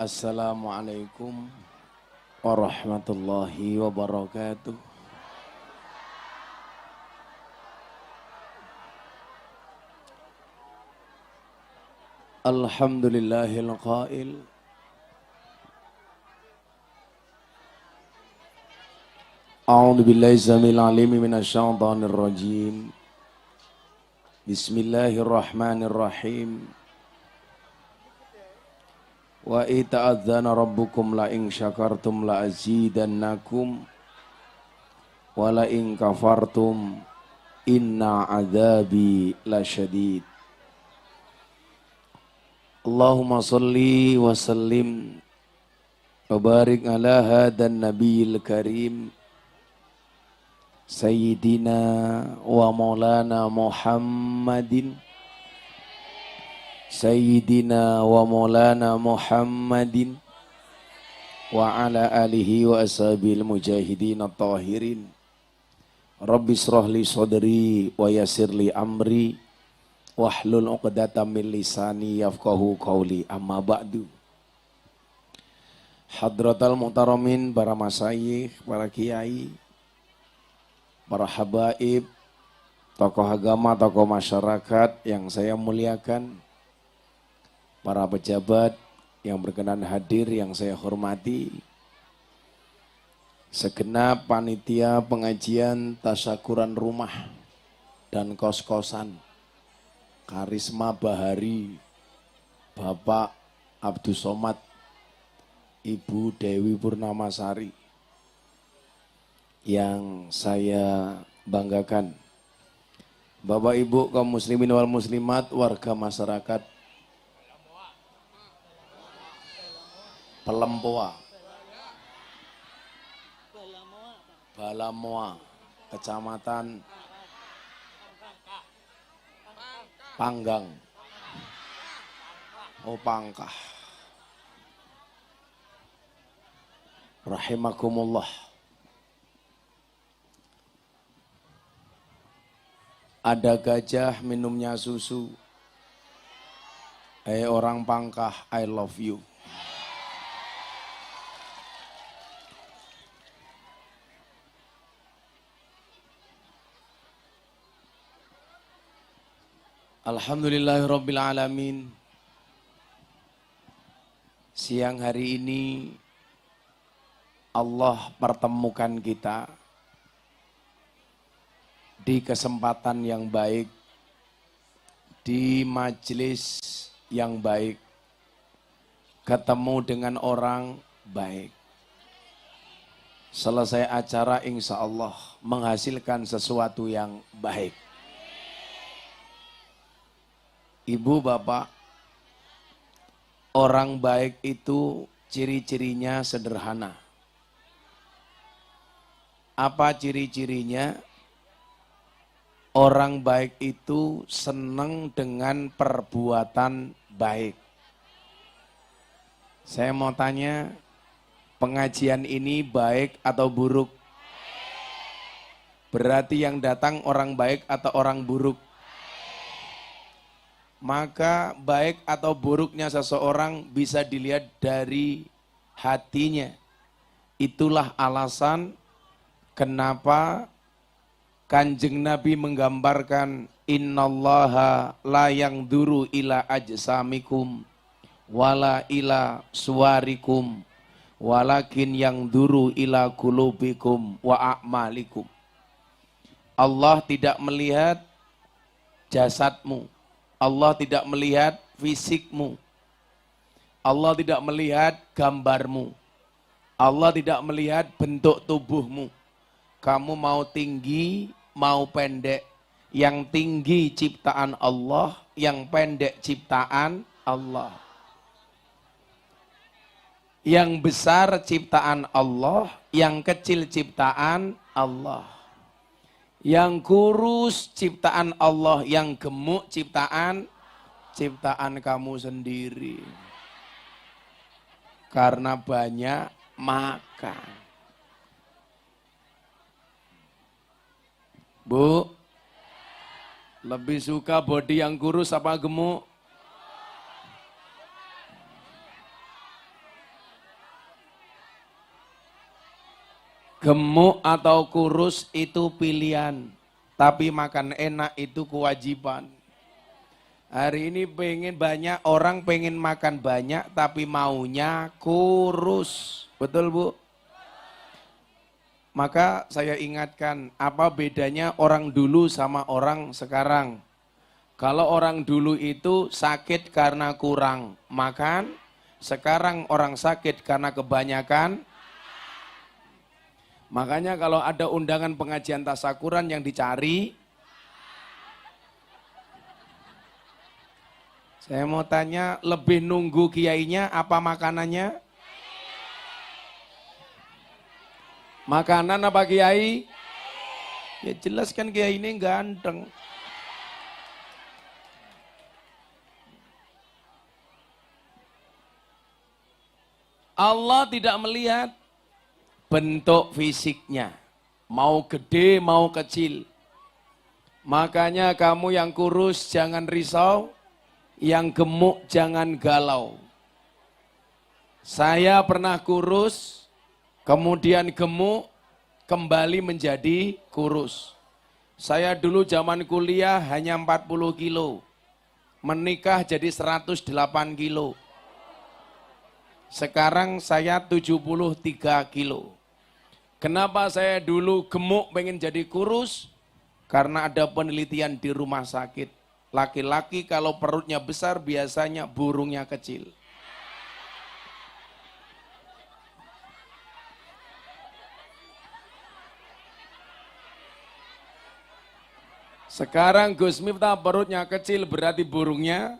Assalamualaikum warahmatullahi wabarakatuh. Alhamdulillahil qail A'udzu billahi samil alim minasyaitonir rajim. Bismillahirrahmanirrahim. Wa ita'adzana rabbukum la in syakartum la azidannakum wa la in kafartum inna adzabi lasyadid. Allahumma salli wa sallim wa barik ala hadan nabiyil karim Sayyidina wa maulana Muhammadin Sayyidina wa maulana Muhammadin wa ala alihi wa ashabil mujahidin at-tahirin. Rabbi shrah li sadri wa yassir li amri wahlul 'uqdatam min lisani yafqahu qawli, amma ba'du. Hadratal muhtaramin, para masyayikh, para kiai, para habaib, tokoh agama, tokoh masyarakat yang saya muliakan, para pejabat yang berkenan hadir yang saya hormati, segenap panitia pengajian tasyakuran rumah dan kos-kosan Karisma Bahari, Bapak Abdus Somad, Ibu Dewi Purnamasari, yang saya banggakan, Bapak Ibu kaum muslimin wal muslimat, warga masyarakat Pelempoa, Balamoa, Kecamatan Panggang, Pangkah, rahimakumullah. Ada gajah minumnya susu. Hei orang Pangkah, I love you. Alhamdulillahirabbil alamin. Siang hari ini Allah pertemukan kita di kesempatan yang baik, di majelis yang baik, ketemu dengan orang baik. Selesai acara insya Allah menghasilkan sesuatu yang baik. Ibu, bapak, orang baik itu ciri-cirinya sederhana. Apa ciri-cirinya? Orang baik itu senang dengan perbuatan baik. Saya mau tanya, pengajian ini baik atau buruk? Berarti yang datang orang baik atau orang buruk? Maka baik atau buruknya seseorang bisa dilihat dari hatinya. Itulah alasan kenapa Kanjeng Nabi menggambarkan innallaha la yangduru ila ajsamikum wala ila suwarikum walakin yangduru ila qulubikum wa a'malikum. Allah tidak melihat jasadmu, Allah tidak melihat fisikmu, Allah tidak melihat gambarmu, Allah tidak melihat bentuk tubuhmu. Kamu mau tinggi, mau pendek, yang tinggi ciptaan Allah, yang pendek ciptaan Allah. Yang besar ciptaan Allah, yang kecil ciptaan Allah. Yang kurus ciptaan Allah, yang gemuk ciptaan kamu sendiri. Karena banyak makan. Bu, lebih suka body yang kurus apa gemuk? Gemuk atau kurus itu pilihan, tapi makan enak itu kewajiban. Hari ini banyak orang pengen makan banyak, tapi maunya kurus. Betul Bu? Maka saya ingatkan, apa bedanya orang dulu sama orang sekarang? Kalau orang dulu itu sakit karena kurang makan, sekarang orang sakit karena kebanyakan. Makanya kalau ada undangan pengajian tasyakuran yang dicari, saya mau tanya, lebih nunggu kiainya apa makanannya? Makanan apa kiai? Ya jelas kan kiai ini ganteng. Allah tidak melihat bentuk fisiknya, mau gede mau kecil. Makanya kamu yang kurus jangan risau, yang gemuk jangan galau. Saya pernah kurus, kemudian gemuk, kembali menjadi kurus. Saya dulu zaman kuliah hanya 40 kilo, menikah jadi 108 kilo. Sekarang saya 73 kilo. Kenapa saya dulu gemuk pengen jadi kurus? Karena ada penelitian di rumah sakit. Laki-laki kalau perutnya besar biasanya burungnya kecil. Sekarang Gus Miftah perutnya kecil berarti burungnya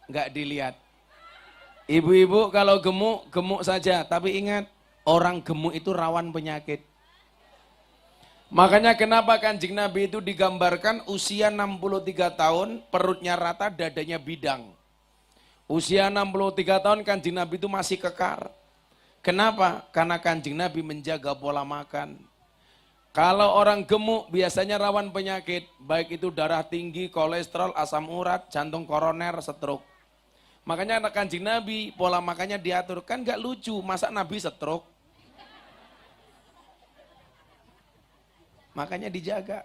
nggak dilihat. Ibu-ibu kalau gemuk, gemuk saja. Tapi ingat, orang gemuk itu rawan penyakit. Makanya kenapa Kanjeng Nabi itu digambarkan usia 63 tahun, perutnya rata, dadanya bidang. Usia 63 tahun Kanjeng Nabi itu masih kekar. Kenapa? Karena Kanjeng Nabi menjaga pola makan. Kalau orang gemuk biasanya rawan penyakit, baik itu darah tinggi, kolesterol, asam urat, jantung koroner, stroke. Makanya anak Kanjeng Nabi pola makannya diatur, kan gak lucu, masa Nabi stroke? Makanya dijaga.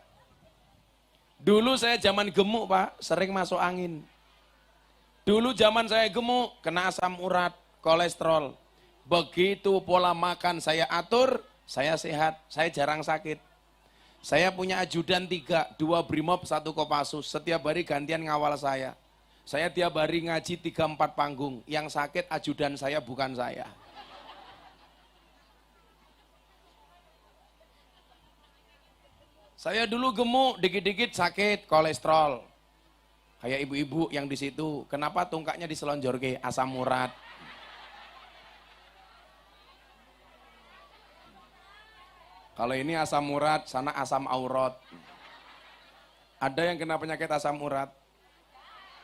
Dulu saya zaman gemuk Pak, sering masuk angin. Dulu zaman saya gemuk, kena asam urat, kolesterol. Begitu pola makan saya atur, saya sehat, saya jarang sakit. Saya punya ajudan 3, 2 Brimob, 1 Kopassus, setiap hari gantian ngawal saya. Saya tiap hari ngaji 3-4 panggung, yang sakit ajudan saya bukan saya. Saya dulu gemuk, dikit-dikit sakit, kolesterol. Kayak ibu-ibu yang di situ, kenapa tungkaknya diselonjorke, asam urat. Kalau ini asam urat, sana asam aurat. Ada yang kena penyakit asam urat?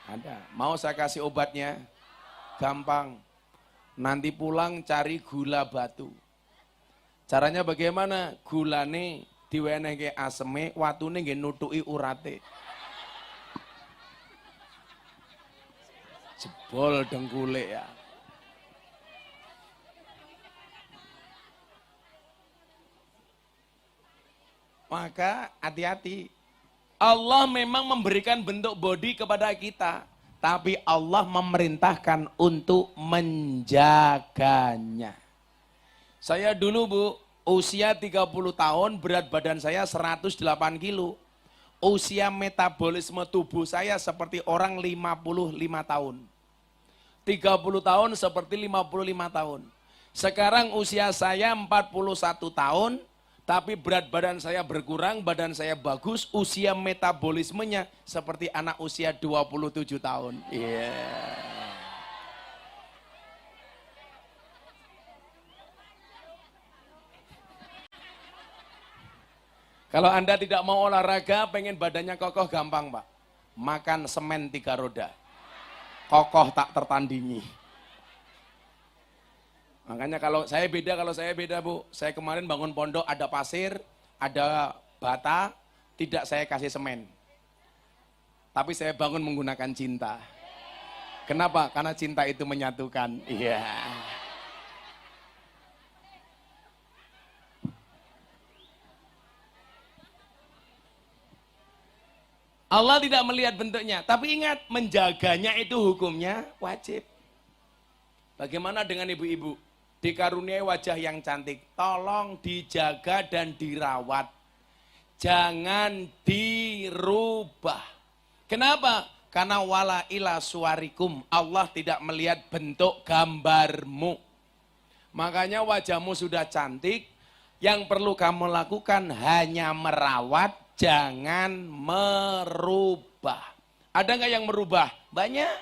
Ada. Mau saya kasih obatnya? Gampang. Nanti pulang cari gula batu. Caranya bagaimana? Gulane diwenehke aseme, watune nggih nutuki urate. Jebol dengkule ya. Maka hati-hati. Allah memang memberikan bentuk body kepada kita, tapi Allah memerintahkan untuk menjaganya. Saya dulu Bu, usia 30 tahun, berat badan saya 108 kilo. Usia metabolisme tubuh saya seperti orang 55 tahun. 30 tahun seperti 55 tahun. Sekarang usia saya 41 tahun, tapi berat badan saya berkurang, badan saya bagus, usia metabolismenya seperti anak usia 27 tahun. Iya. Yeah. Kalau Anda tidak mau olahraga, pengen badannya kokoh, gampang Pak. Makan semen 3 roda. Kokoh tak tertandingi. Makanya kalau saya beda Bu. Saya kemarin bangun pondok ada pasir, ada bata, tidak saya kasih semen. Tapi saya bangun menggunakan cinta. Kenapa? Karena cinta itu menyatukan. Iya. Allah tidak melihat bentuknya, tapi ingat, menjaganya itu hukumnya wajib. Bagaimana dengan ibu-ibu? Dikaruniai wajah yang cantik, tolong dijaga dan dirawat. Jangan dirubah. Kenapa? Karena wala ila suwarikum, Allah tidak melihat bentuk gambarmu. Makanya wajahmu sudah cantik, yang perlu kamu lakukan hanya merawat, jangan merubah. Ada nggak yang merubah? Banyak.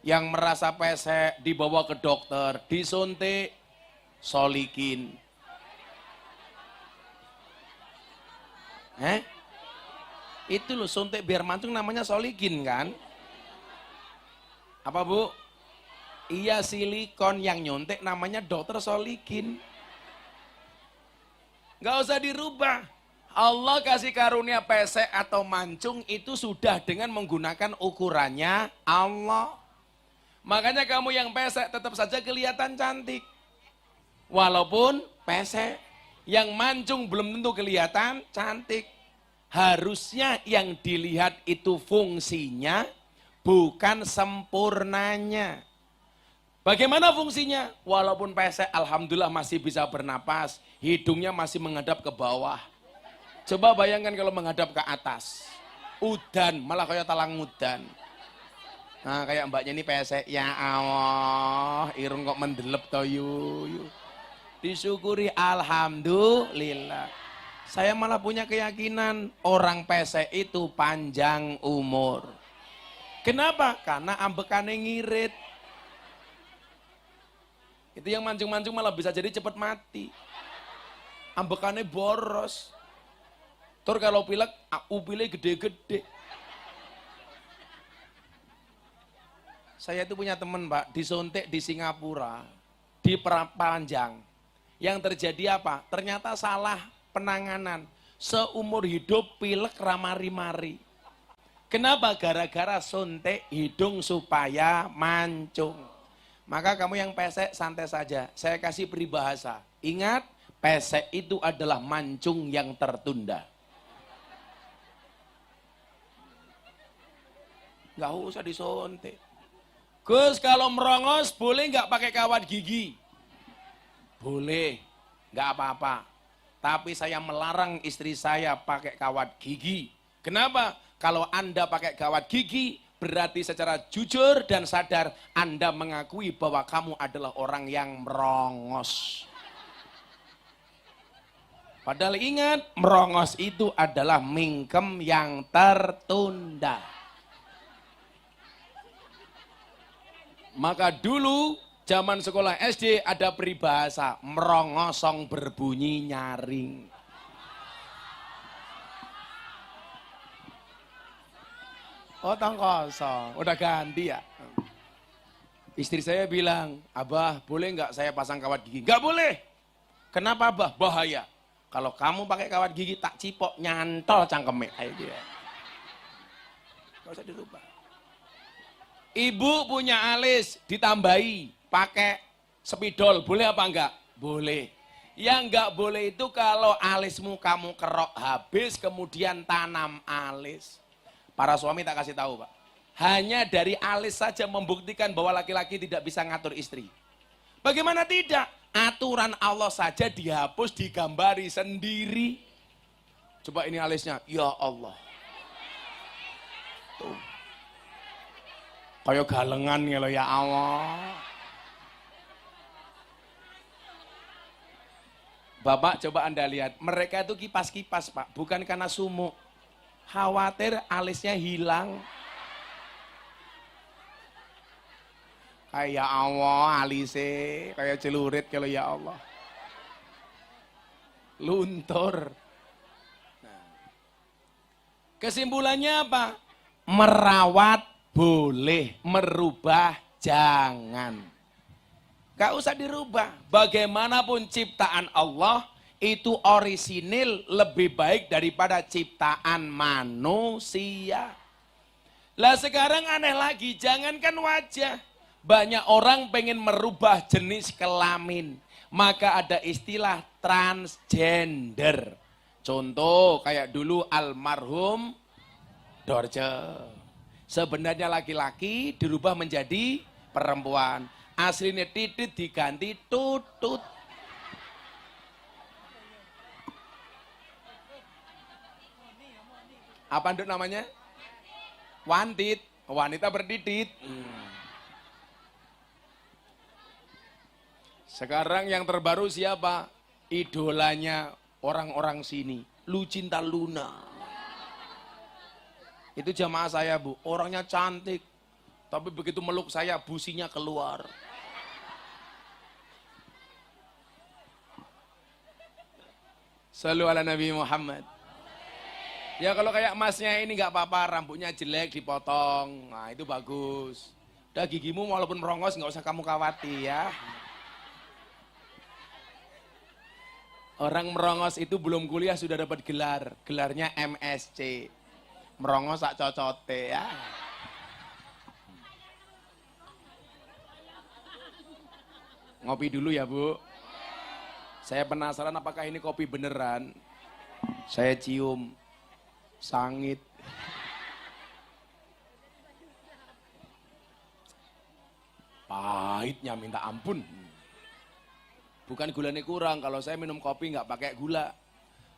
Yang merasa pesek dibawa ke dokter, disuntik, solikin. Itu loh, suntik biar mancung namanya solikin kan? Apa bu? Iya, silikon. Yang nyuntik namanya dokter solikin. Nggak usah dirubah. Allah kasih karunia pesek atau mancung itu sudah dengan menggunakan ukurannya Allah. Makanya kamu yang pesek tetap saja kelihatan cantik. Walaupun pesek. Yang mancung belum tentu kelihatan cantik. Harusnya yang dilihat itu fungsinya, bukan sempurnanya. Bagaimana fungsinya? Walaupun pesek, alhamdulillah masih bisa bernapas, hidungnya masih menghadap ke bawah. Coba bayangkan kalau menghadap ke atas. Udan, malah kayak talang udan. Nah, kayak mbaknya ini pesek, ya Allah, irung kok mendelep toh yu. Disyukuri, alhamdulillah. Saya malah punya keyakinan orang pesek itu panjang umur. Kenapa? Karena ambekannya ngirit. Itu yang mancung-mancung malah bisa jadi cepat mati. Ambekannya boros. Terus kalau pilek, upilnya gede-gede. Saya itu punya teman Pak, disuntik di Singapura, di Panjang. Yang terjadi apa? Ternyata salah penanganan. Seumur hidup pilek ramari-mari. Kenapa? Gara-gara suntik hidung supaya mancung. Maka kamu yang pesek santai saja. Saya kasih peribahasa. Ingat, pesek itu adalah mancung yang tertunda. Nggak usah disuntik. Gus, kalau merongos boleh nggak pakai kawat gigi? Boleh, nggak apa-apa. Tapi saya melarang istri saya pakai kawat gigi. Kenapa? Kalau Anda pakai kawat gigi, berarti secara jujur dan sadar Anda mengakui bahwa kamu adalah orang yang merongos. Padahal ingat, merongos itu adalah mingkem yang tertunda. Maka dulu zaman sekolah SD ada peribahasa, merongosong berbunyi nyaring. Oh, tong kosong, udah ganti ya. Istri saya bilang, Abah boleh nggak saya pasang kawat gigi? Nggak boleh. Kenapa Abah? Bahaya. Kalau kamu pakai kawat gigi tak cipok, nyantol cangkeme. Ayo dia. Nggak usah dirubah. Ibu punya alis, ditambahi, pakai spidol, boleh apa enggak? Boleh. Yang enggak boleh itu kalau alismu kamu kerok habis, kemudian tanam alis. Para suami tak kasih tahu Pak. Hanya dari alis saja membuktikan bahwa laki-laki tidak bisa ngatur istri. Bagaimana tidak? Aturan Allah saja dihapus, digambari sendiri. Coba ini alisnya, ya Allah. Tuh. Kayak galengan ya lo ya Allah. Bapak coba Anda lihat, mereka itu kipas-kipas Pak, bukan karena sumuk. Khawatir alisnya hilang. Kayak Allah alisnya, kayak celurit kalau ya Allah. Luntur. Nah. Kesimpulannya apa? Merawat boleh, merubah jangan. Gak usah dirubah. Bagaimanapun ciptaan Allah itu orisinil lebih baik daripada ciptaan manusia. Lah sekarang aneh lagi, jangankan wajah. Banyak orang pengen merubah jenis kelamin. Maka ada istilah transgender. Contoh kayak dulu almarhum Dorce. Sebenarnya laki-laki dirubah menjadi perempuan. Aslinya titit diganti tutut. Apa nduk namanya? Wantit. Wanita bertitit. Sekarang yang terbaru siapa? Idolanya orang-orang sini. Lucinta Luna. Itu jamaah saya, Bu. Orangnya cantik. Tapi begitu meluk saya, businya keluar. Shallu ala Nabi Muhammad. Ya kalau kayak masnya ini nggak apa-apa, rambutnya jelek dipotong. Nah itu bagus. Udah gigimu walaupun merongos nggak usah kamu khawatir ya. Orang merongos itu belum kuliah sudah dapat gelar. Gelarnya MSc. Merongos sak cocote ya. Ngopi dulu ya Bu. Saya penasaran apakah ini kopi beneran. Saya cium. Sangit. Pahitnya minta ampun. Bukan gulanya kurang, kalau saya minum kopi nggak pakai gula.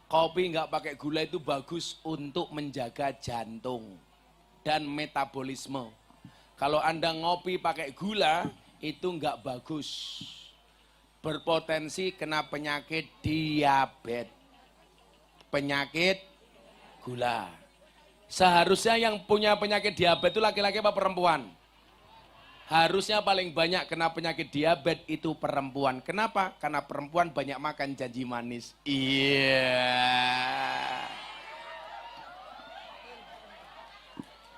Kopi nggak pakai gula itu bagus untuk menjaga jantung dan metabolisme. Kalau Anda ngopi pakai gula, itu nggak bagus. Berpotensi kena penyakit diabetes. Penyakit gula. Seharusnya yang punya penyakit diabetes itu laki-laki apa perempuan? Harusnya paling banyak kena penyakit diabetes itu perempuan. Kenapa? Karena perempuan banyak makan janji manis. Iya.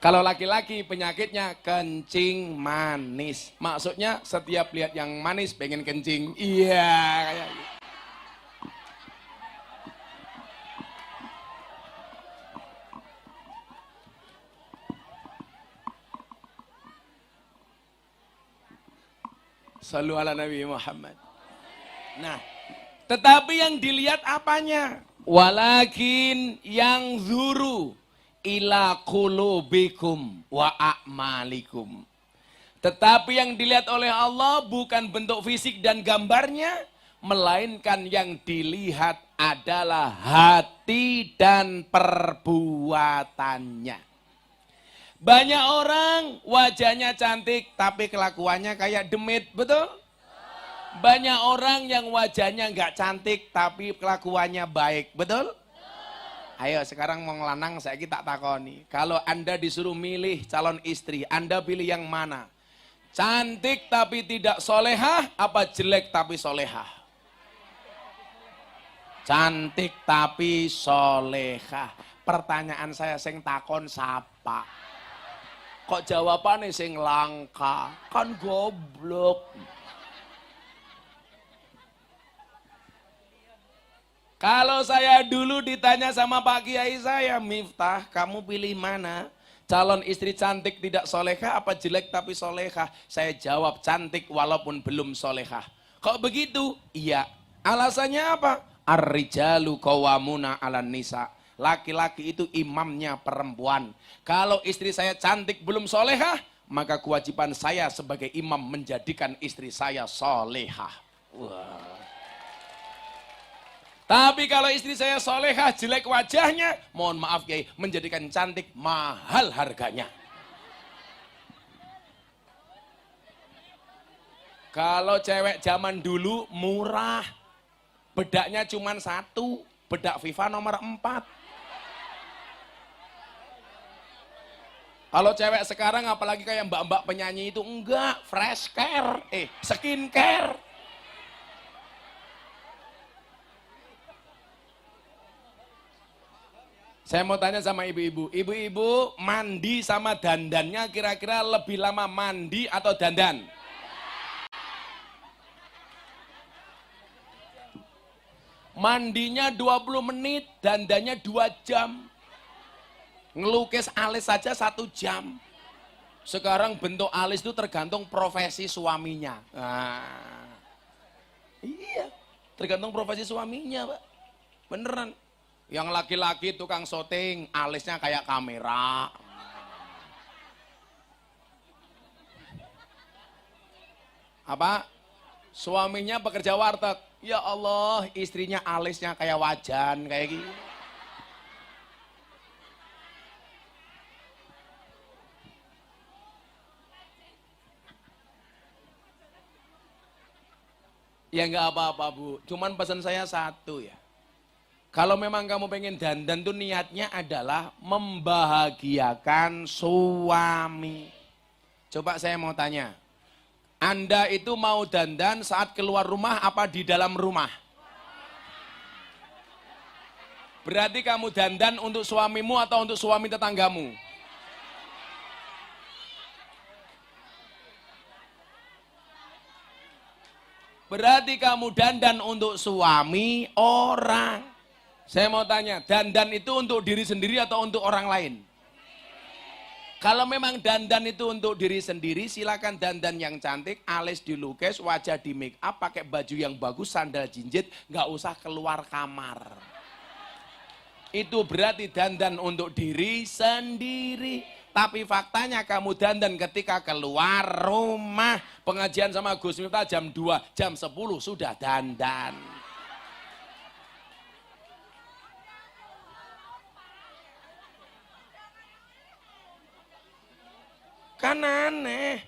Kalau laki-laki penyakitnya kencing manis. Maksudnya setiap lihat yang manis pengen kencing. Iya. Kayak gitu. Shallu ala Nabi Muhammad. Nah, tetapi yang dilihat apanya? Walakin yang zuru ila qulubikum wa a'malikum. Tetapi yang dilihat oleh Allah bukan bentuk fisik dan gambarnya, melainkan yang dilihat adalah hati dan perbuatannya. Banyak orang wajahnya cantik tapi kelakuannya kayak demit, betul? Banyak orang yang wajahnya nggak cantik tapi kelakuannya baik, betul? Ayo sekarang mau ngelanang saya tak takoni. Kalau Anda disuruh milih calon istri, Anda pilih yang mana? Cantik tapi tidak solehah, apa jelek tapi solehah? Cantik tapi solehah. Pertanyaan saya sing takon sapa? Kok jawabannya sing langka? Kan goblok. Kalau saya dulu ditanya sama Pak Kiai saya, Miftah, kamu pilih mana? Calon istri cantik tidak solehah apa jelek tapi solehah? Saya jawab cantik walaupun belum solehah. Kok begitu? Iya. Alasannya apa? Ar-rijalu qawwamuna 'alan nisa. Laki-laki itu imamnya perempuan. Kalau istri saya cantik belum solehah, maka kewajiban saya sebagai imam menjadikan istri saya solehah. Wah. Tapi kalau istri saya solehah, jelek wajahnya, mohon maaf Kiai, menjadikan cantik mahal harganya. Kalau cewek zaman dulu murah, bedaknya cuma satu, bedak FIFA nomor 4. Kalau cewek sekarang apalagi kayak mbak-mbak penyanyi itu enggak, fresh care, skin care. Saya mau tanya sama ibu-ibu, ibu-ibu mandi sama dandannya kira-kira lebih lama mandi atau dandan? Mandinya 20 menit, dandannya 2 jam. Ngelukis alis saja 1 jam. Sekarang bentuk alis itu tergantung profesi suaminya. Nah, iya, tergantung profesi suaminya, Pak. Beneran. Yang laki-laki tukang syuting, alisnya kayak kamera. Apa? Suaminya pekerja warteg. Ya Allah, istrinya alisnya kayak wajan, kayak gitu. Ya nggak apa-apa Bu, cuman pesan saya satu ya. Kalau memang kamu pengen dandan tuh niatnya adalah membahagiakan suami. Coba saya mau tanya, Anda itu mau dandan saat keluar rumah apa di dalam rumah? Berarti kamu dandan untuk suamimu atau untuk suami tetanggamu? Berarti kamu dandan untuk suami orang. Saya mau tanya, dandan itu untuk diri sendiri atau untuk orang lain? Kalau memang dandan itu untuk diri sendiri, silakan dandan yang cantik, alis dilukis, wajah di make up, pakai baju yang bagus, sandal jinjit, nggak usah keluar kamar. Itu berarti dandan untuk diri sendiri. Tapi faktanya kamu dandan ketika keluar rumah. Pengajian sama Gus Miftah jam 2, jam 10 sudah dandan. Kan aneh.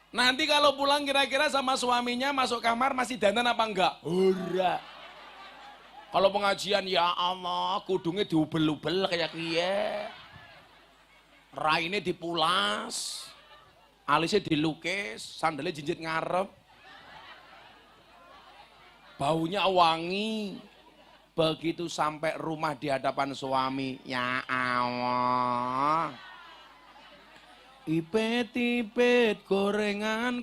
Nanti kalau pulang kira-kira sama suaminya masuk kamar masih dandan apa enggak? Ora. Kalau pengajian ya Allah, kudungnya diubel-ubel kayak kia. Raine dipulas, alisnya dilukis, sandalnya jinjit ngarep, baunya wangi. Begitu sampai rumah di hadapan suami, ya Allah, ipet-ipet gorengan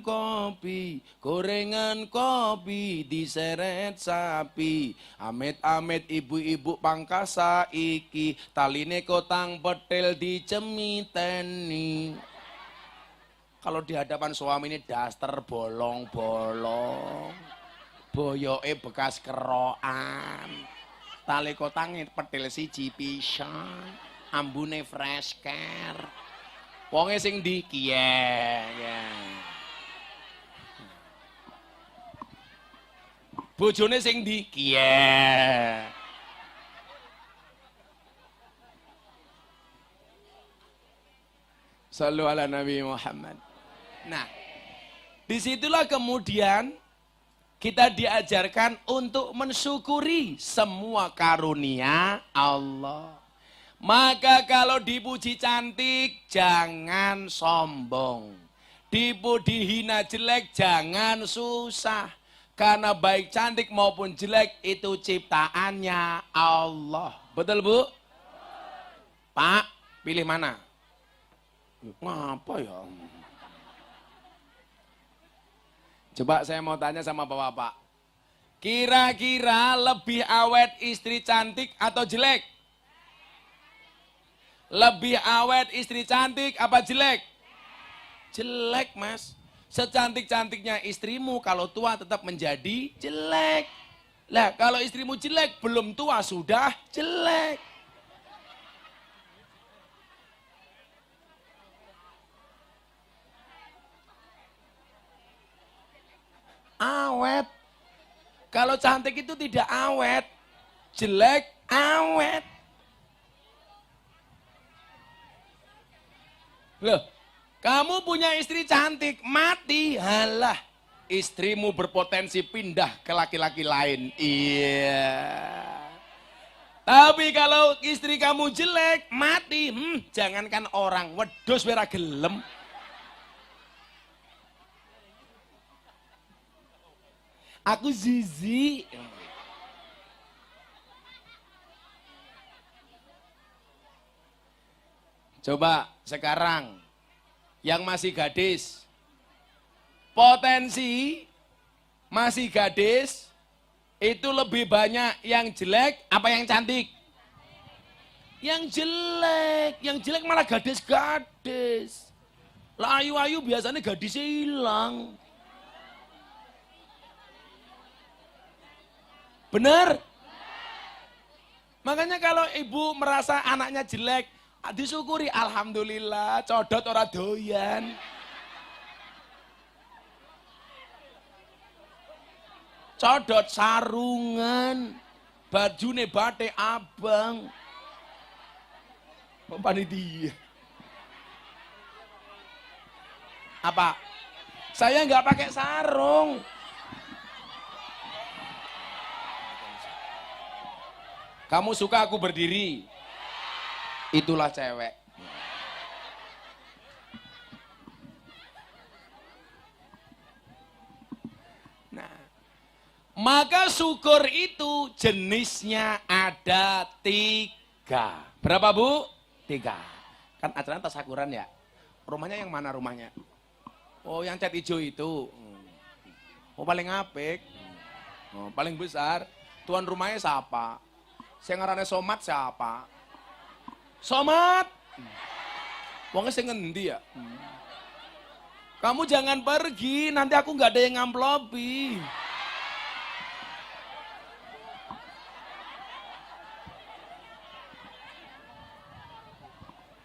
kopi diseret sapi, amit-amit ibu-ibu pangkasa iki, taline kotang petel dicemiteni. Kalau di hadapan suami ini daster bolong-bolong, boyoke bekas kerokan, tali kotangnya petel siji pisan, ambune fresh care. Wonge sing ndi kiye ya. Bojone sing ndi kiye. Sallu ala Nabi Muhammad. Nah, disitulah kemudian kita diajarkan untuk mensyukuri semua karunia Allah. Maka kalau dipuji cantik, jangan sombong. Dihina jelek, jangan susah. Karena baik cantik maupun jelek itu ciptaannya Allah. Betul Bu? Pak, pilih mana? Ngapa ya? Coba saya mau tanya sama Bapak. Kira-kira lebih awet istri cantik atau jelek? Lebih awet istri cantik apa jelek? Jelek Mas. Secantik-cantiknya istrimu kalau tua tetap menjadi jelek. Lah kalau istrimu jelek belum tua sudah jelek. Awet. Kalau cantik itu tidak awet. Jelek awet. Loh, kamu punya istri cantik, mati, halah. Istrimu berpotensi pindah ke laki-laki lain. Iya. Tapi kalau istri kamu jelek, mati, jangankan orang, wedhus ora gelem. Aku zizi. Coba sekarang yang masih gadis, potensi masih gadis itu lebih banyak yang jelek apa yang cantik? Yang jelek malah gadis-gadis. Lah ayu-ayu biasanya gadisnya hilang. Benar? Makanya kalau ibu merasa anaknya jelek, disyukuri, alhamdulillah, codot ora doyan. Codot sarungan, bajune batik abang. Panitia. Apa? Saya nggak pakai sarung. Kamu suka aku berdiri? Itulah cewek. Nah, maka syukur itu jenisnya ada 3. Berapa Bu? 3. Kan acara tasakuran ya. Rumahnya yang mana rumahnya? Oh, yang cat hijau itu. Oh, paling apik. Oh, paling besar. Tuan rumahnya siapa? Saya ngarane Somat siapa? Somat. Wongnya sing ngendi ya? Kamu jangan pergi, nanti aku nggak ada yang ngamplopi.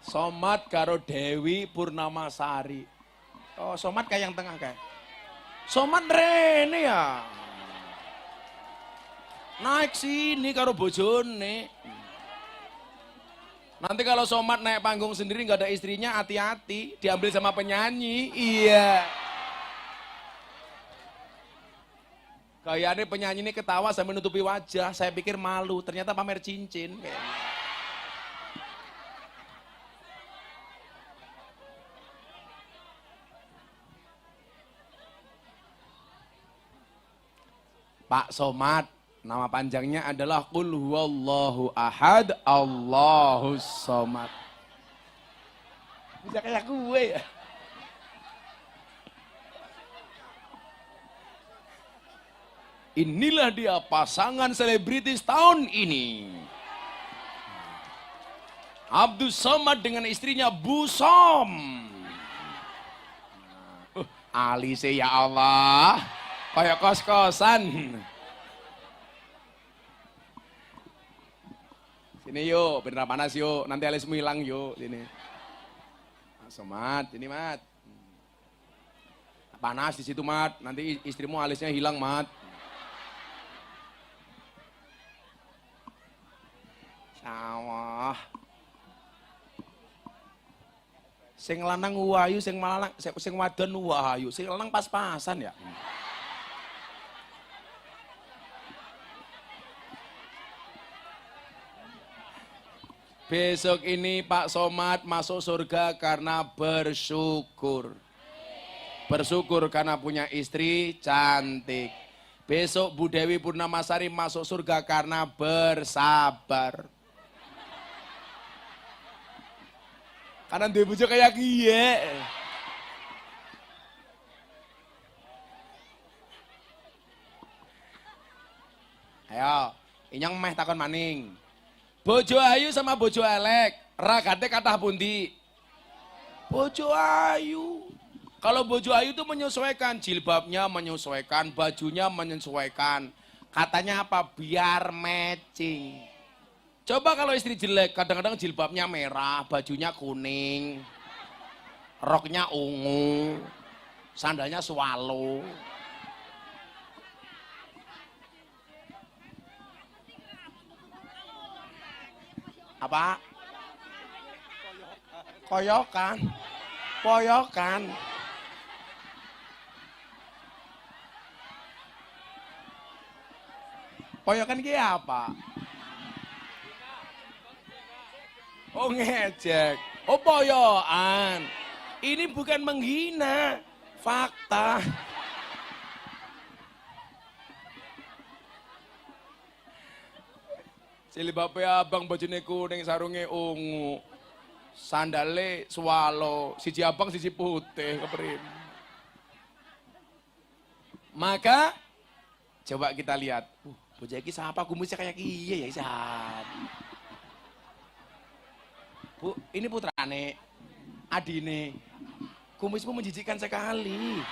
Somat karo Dewi Purnamasari. Oh, Somat kayak yang tengah kayak. Somat rene ya. Naik sini karo bojone. Nanti kalau Somat naik panggung sendiri nggak ada istrinya, hati-hati, diambil sama penyanyi. Iya. Kayaknya penyanyi ini ketawa sambil nutupi wajah. Saya pikir malu, ternyata pamer cincin. Pak Somat, nama panjangnya adalah Qul huwallahu ahad, Allahus somad. Bisa kayak gue ya. Inilah dia pasangan selebritis tahun ini. Abdus Somad dengan istrinya Bu Som. Alise ya Allah, kayak kos-kosan. Sini yuk, bener panas yuk, nanti alismu hilang yuk. Sini. Somat, ini Mat. Panas di situ Mat, nanti istrimu alisnya hilang Mat. Sawah. Sing lanang wayu, sing wadon wayu, sing lanang pas-pasan ya. Besok ini Pak Somad masuk surga karena bersyukur. Bersyukur karena punya istri cantik. Besok Bu Dewi Purnamasari masuk surga karena bersabar. Karena dia bojo kayak gie. Ayo, inyong meh takon maning. Bojo ayu sama bojo elek, ragate kathah pundi? Bojo ayu. Kalau bojo ayu itu menyesuaikan, jilbabnya menyesuaikan, bajunya menyesuaikan. Katanya apa? Biar matching. Coba kalau istri jelek, kadang-kadang jilbabnya merah, bajunya kuning, roknya ungu, sandalnya swallow. Apa? Koyokan. Poyokan. Poyokan ki apa? Oh ngejek. Oh poyokan. Ini bukan menghina, fakta. Jilbabe abang, bajune kuning, sarunge ungu. Sandale swallow, siji abang siji putih keprim. Maka coba kita lihat, bocah iki sapa kumisnya kayak kiye ya siapa. Bu, ini putrane, adine, kumismu menjijikkan sekali.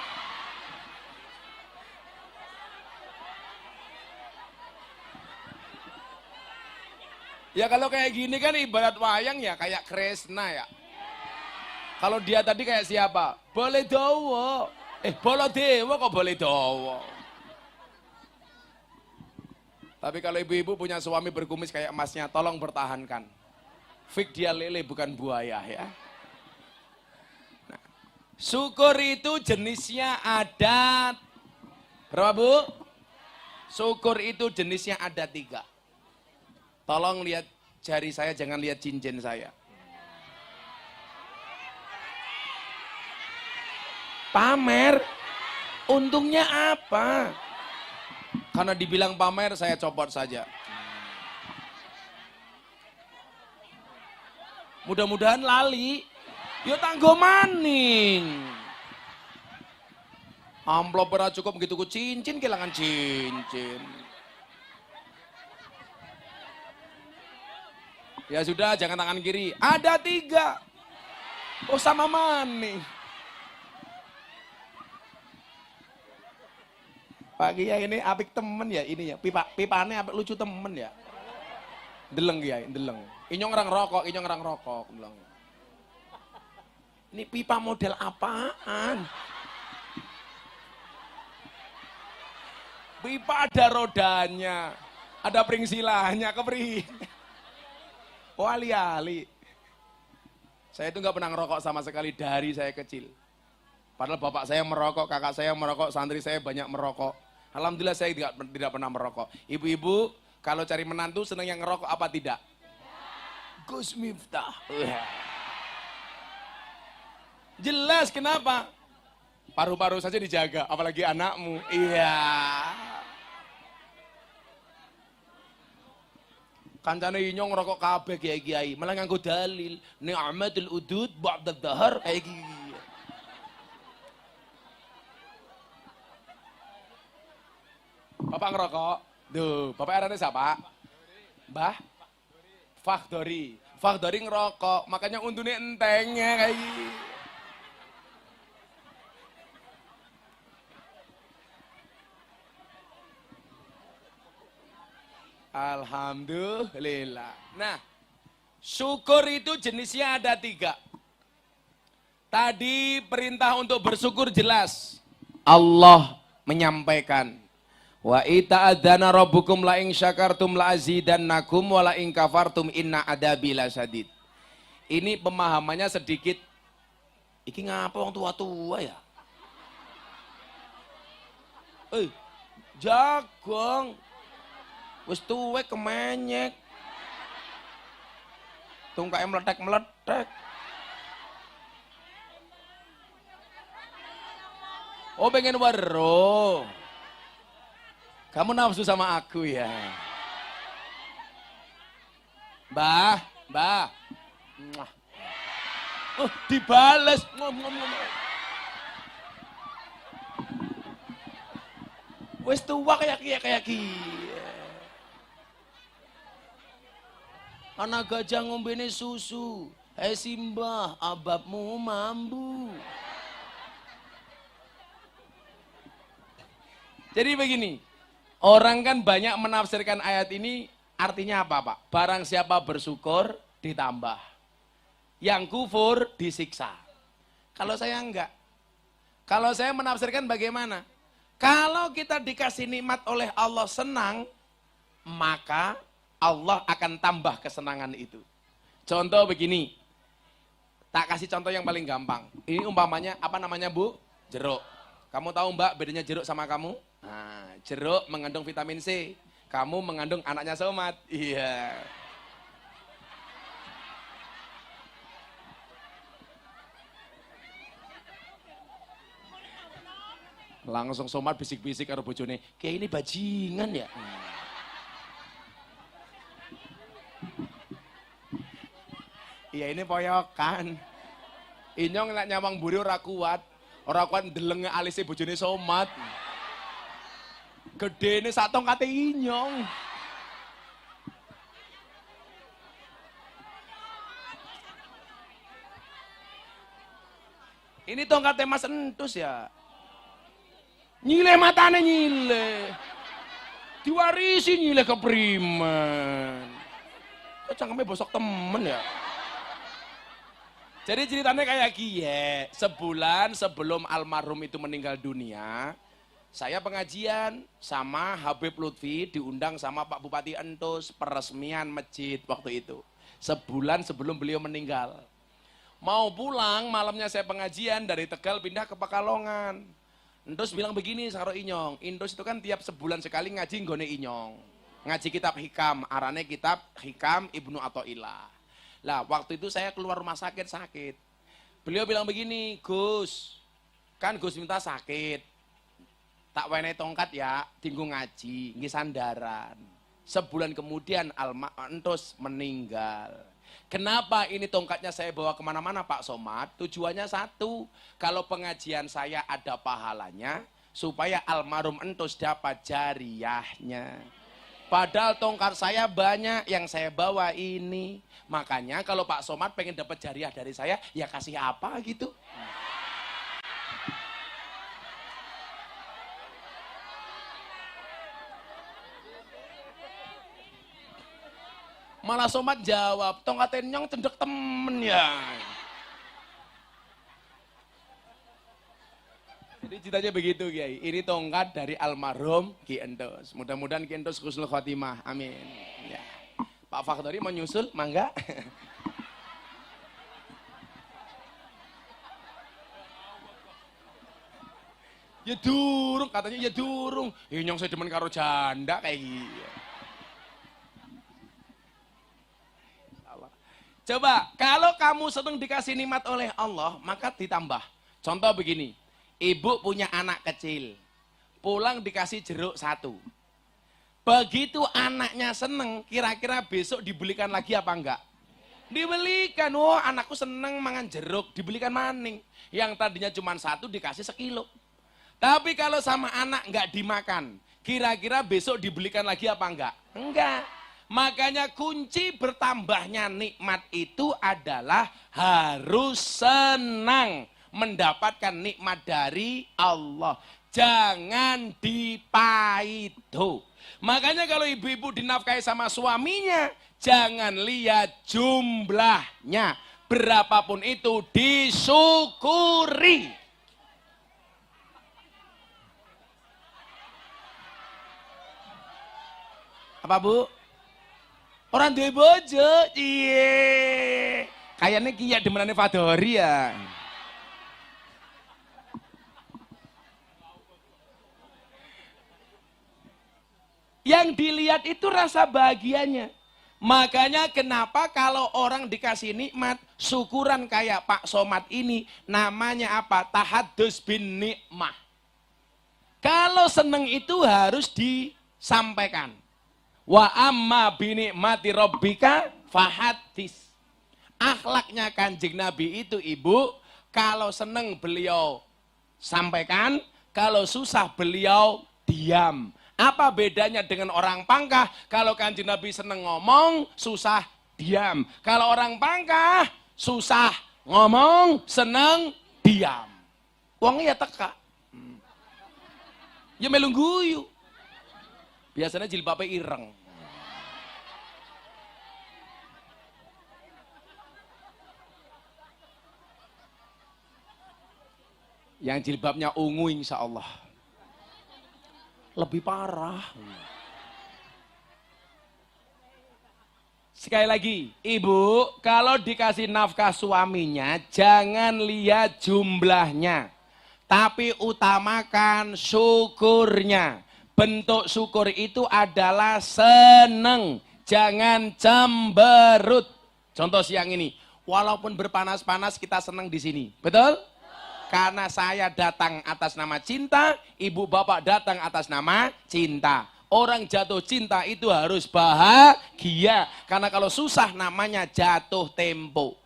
Ya kalau kayak gini kan ibarat wayang ya, kayak Kresna ya. Kalau dia tadi kayak siapa? Boleh dowo. Baladewa kok boleh dowo. Tapi kalau ibu-ibu punya suami berkumis kayak emasnya, tolong pertahankan. Fik dia lele bukan buaya ya. Nah, syukur itu jenisnya ada berapa bu? Syukur itu jenisnya ada 3. Tolong lihat jari saya, jangan lihat cincin saya. Pamer, untungnya apa? Karena dibilang pamer, saya copot saja. Mudah-mudahan lali. Yo tanggo maning. Amplop berat cukup begitu ku cincin, kehilangan cincin. Ya sudah, jangan tangan kiri. Ada 3. Oh sama maning. Pak Kiai ini apik temen ya ini ya. Pipane apik lucu temen ya. Deleng Kiai, deleng. Inyong orang rokok, bilang. Ini pipa model apaan? Pipa ada rodanya, ada peringsilahnya, kepri. Oh ali-ali. Saya itu nggak pernah ngerokok sama sekali dari saya kecil. Padahal bapak saya merokok, kakak saya merokok, santri saya banyak merokok. Alhamdulillah saya tidak pernah merokok. Ibu-ibu kalau cari menantu senang yang ngerokok apa tidak? Gus Miftah. Jelas kenapa? Paru-paru saja dijaga, apalagi anakmu. Iya. Kancane inyong ngerokok kabeh kiai-kiai, malah nganggo dalil ni'matul udud ba'da dhahar kayak gini. Bapak ngerokok. Duh, bapak arane siapa? Mbah Fakhdori. Fakhdori ngerokok, makanya untune entengnya kayak gini. Alhamdulillah. Nah, syukur itu jenisnya ada 3. Tadi perintah untuk bersyukur jelas. Allah menyampaikan. Wa ita'adzana rabbukum la in syakartum la azidannakum wa la in kafartum inna adabi lasyadid. Ini pemahamannya sedikit. Iki ngapa wong tua-tua ya? Jagong. Wis tuwek kemenyek. Tungkae meletek-meletek. Oh pengen weruh. Kamu nafsu sama aku ya. Mbah. Oh dibales. Wis tua kayak anak gajah ngombene susu. Simbah, ababmu mambu. Jadi begini, orang kan banyak menafsirkan ayat ini artinya apa Pak? Barang siapa bersyukur ditambah. Yang kufur disiksa. Kalau saya enggak. Kalau saya menafsirkan bagaimana? Kalau kita dikasih nikmat oleh Allah senang, maka Allah akan tambah kesenangan itu. Contoh begini, tak kasih contoh yang paling gampang. Ini umpamanya, apa namanya Bu? Jeruk. Kamu tahu Mbak bedanya jeruk sama kamu? Nah, jeruk mengandung vitamin C. Kamu mengandung anaknya Somat. Iya. Langsung Somat bisik-bisik karo bojone, kayak ini bajingan ya. Iya ini poyokan. Inyong nak nyawang buri ora kuat ndeleng alise bojone Somat. Gedene sak tongkate inyong. Ini tongkatnya Mas Entus ya. Nyile matane nyile. Diwarisi nyile ke Priman. Kok cangkemnya bosok temen ya? Jadi ceritanya kayak gie, sebulan sebelum almarhum itu meninggal dunia, saya pengajian sama Habib Lutfi diundang sama Pak Bupati Entus, peresmian masjid waktu itu. Sebulan sebelum beliau meninggal. Mau pulang, malamnya saya pengajian dari Tegal pindah ke Pekalongan. Entus bilang begini karo Inyong, Entus itu kan tiap sebulan sekali ngaji nggone Inyong. Ngaji kitab hikam, arane kitab hikam Ibnu Athaillah. Lah waktu itu saya keluar rumah sakit. Beliau bilang begini, Gus, kan Gus minta sakit. Tak wenehi tongkat ya, tinggu ngaji, nggih sandaran. Sebulan kemudian Entus meninggal. Kenapa ini tongkatnya saya bawa kemana-mana Pak Somad? Tujuannya satu, kalau pengajian saya ada pahalanya, supaya almarhum Entus dapat jariyahnya. Padahal tongkat saya banyak yang saya bawa ini. Makanya kalau Pak Somad pengen dapat jariah dari saya, ya kasih apa gitu. Malah Somad jawab, tongkatin nyong cendek temen ya. Jadi ceritanya begitu Kiai, ini tongkat dari almarhum Ki Entus. Mudah-mudahan Ki Entus husnul khotimah, amin. Ya. Pak Fakhdari mau nyusul, mangga. Ya durung, katanya ya durung. Nyong saya demen karo janda kayak gitu. Coba, kalau kamu senang dikasih nikmat oleh Allah, maka ditambah. Contoh begini, ibu punya anak kecil, pulang dikasih jeruk 1. Begitu anaknya seneng, kira-kira besok dibelikan lagi apa enggak? Dibelikan, oh anakku seneng mangan jeruk, dibelikan maning. Yang tadinya cuma 1 dikasih 1 kilo. Tapi kalau sama anak enggak dimakan, kira-kira besok dibelikan lagi apa enggak? Enggak. Makanya kunci bertambahnya nikmat itu adalah harus senang mendapatkan nikmat dari Allah. Jangan dipaido. Makanya kalau ibu-ibu dinafkahi sama suaminya, jangan lihat jumlahnya. Berapapun itu disyukuri. Apa Bu? Orang duwe bojo, iye. Kayaknya kiyak demenane Fadori ya. Yang dilihat itu rasa bahagianya. Makanya kenapa kalau orang dikasih nikmat, syukuran kayak Pak Somad ini, namanya apa? Tahadus bin nikmah. Kalau seneng itu harus disampaikan. Wa amma binikmati rabbika fahadis. Akhlaknya Kanjeng Nabi itu ibu, kalau seneng beliau sampaikan, kalau susah beliau diam. Apa bedanya dengan orang pangkah? Kalau Kanjeng Nabi seneng ngomong, susah diam. Kalau orang pangkah, susah ngomong, seneng diam. Wongnya ya teka. Ya melu guyu. Biasanya jilbabnya ireng. Yang jilbabnya ungu insya Allah. Lebih parah. Sekali lagi, ibu kalau dikasih nafkah suaminya jangan lihat jumlahnya. Tapi utamakan syukurnya. Bentuk syukur itu adalah seneng, jangan cemberut. Contoh siang ini, walaupun berpanas-panas kita seneng di sini, betul? Karena saya datang atas nama cinta, ibu bapak datang atas nama cinta. Orang jatuh cinta itu harus bahagia, karena kalau susah namanya jatuh tempo.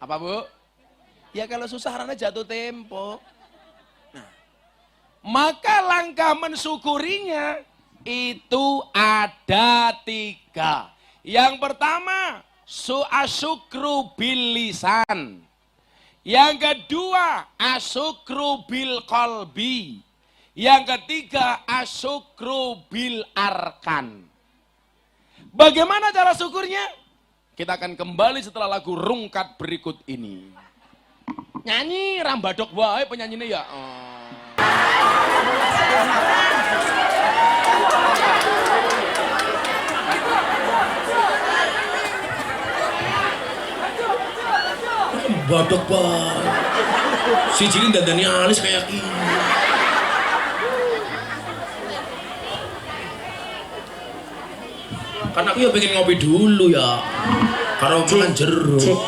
Apa Bu? Ya kalau susah karena jatuh tempo. Nah, Maka langkah mensyukurinya itu ada 3. Yang pertama, asyukru bil lisan. Yang kedua, asyukru bil qalbi. Yang ketiga, asyukru bil arkan. Bagaimana cara syukurnya? Kita akan kembali setelah lagu rungkat berikut ini. Nyanyi rambadok wae penyanyinya ya. Badok bae. Si Jilin dandani alis kayak gini. Kan aku ya pengen ngopi dulu ya. Karena makan jeruk.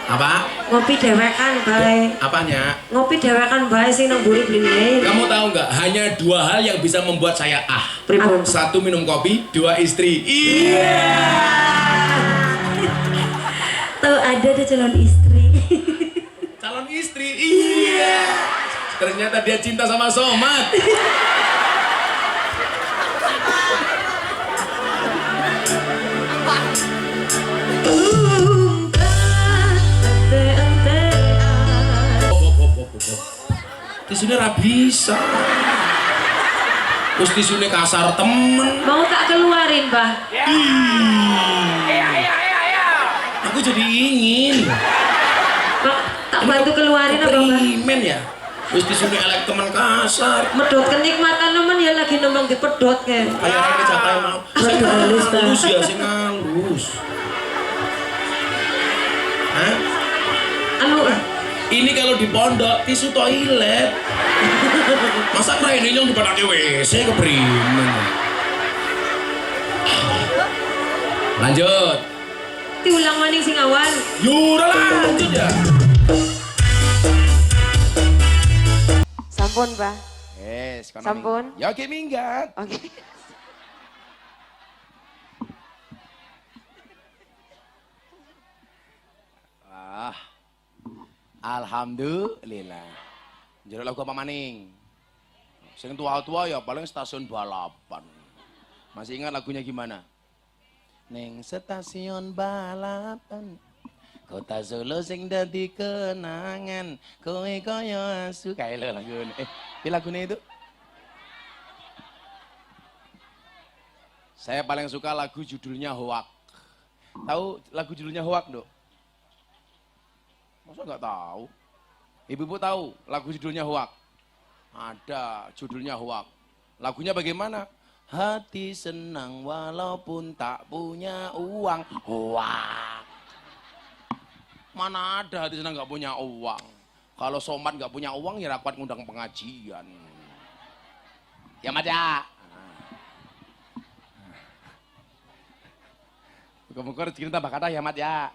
Apa? Ngopi dewekan bae. Apanya? Ngopi dewekan bae sing nang mburi bliniae. Kamu tahu nggak? Hanya 2 hal yang bisa membuat saya Pripun? 1 minum kopi, 2 istri. Iya. Tuh ada calon istri. Calon istri. Iya. Ternyata dia cinta sama Somad. Tisunya ra bisa. Terus tisunya kasar temen. Mau tak keluarin, Bah? Aku jadi ingin. Pak, tak bantu keluarin apa, Bah? Primen ya. Terus tisunya elek temen kasar. Medot kenikmatan nemen ya lagi nembang dipedot ke. Kayak orang dicapai mau. Sing halus, Bah. halus ya, sing halus. Hah? Anu, Ini kalau di pondok tisu toilet. Masa ini yang dipakai WC keprimen. Lanjut. diulang maning sing awal. Yura lanjut ya. Sampun, Pak. Yes, Sampun. Ya oke minggat. Oke. Alhamdulillah. Jadi lagu apa maning? Sing tua-tua ya paling stasiun balapan. Masih ingat lagunya gimana? Neng stasiun balapan, kota Solo sing dadi kenangan, kowe kaya asu. Kayak lo lagu ini. Ini lagunya itu. Saya paling suka lagu judulnya Hoak. Tahu lagu judulnya Hoak, Dok? Masa nggak tahu? Ibu-ibu tahu lagu judulnya Hoak? Ada judulnya Hoak. Lagunya bagaimana? Hati senang walaupun tak punya uang. Hoak. Mana ada hati senang nggak punya uang? Kalau Somad nggak punya uang ya rapat ngundang pengajian. Ya Mat ya. Muka-muka rezeki tambah kata ya Mat ya.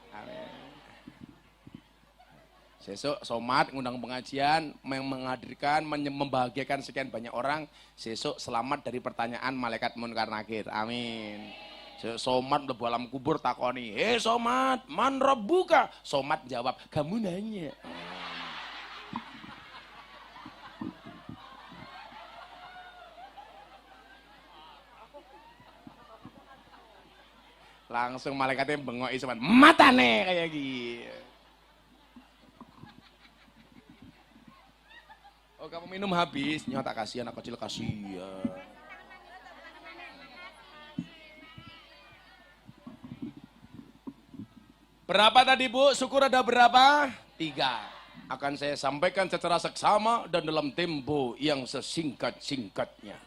Sesuk Somad ngundang pengajian, menghadirkan, membahagiakan sekian banyak orang. Sesuk selamat dari pertanyaan malaikat munkar nakir. Amin. Sesuk Somad mlebu alam kubur takoni, "Hei Somad, man rabbuka?" Somad jawab, "Kamu nanya." Langsung malaikatnya bengoki Somad, "Matane kayak gitu." Oh kamu minum habis, nyata kasihan anak kecil kasihan. Berapa tadi Bu? Syukur ada berapa? 3. Akan saya sampaikan secara seksama dan dalam tempo yang sesingkat-singkatnya.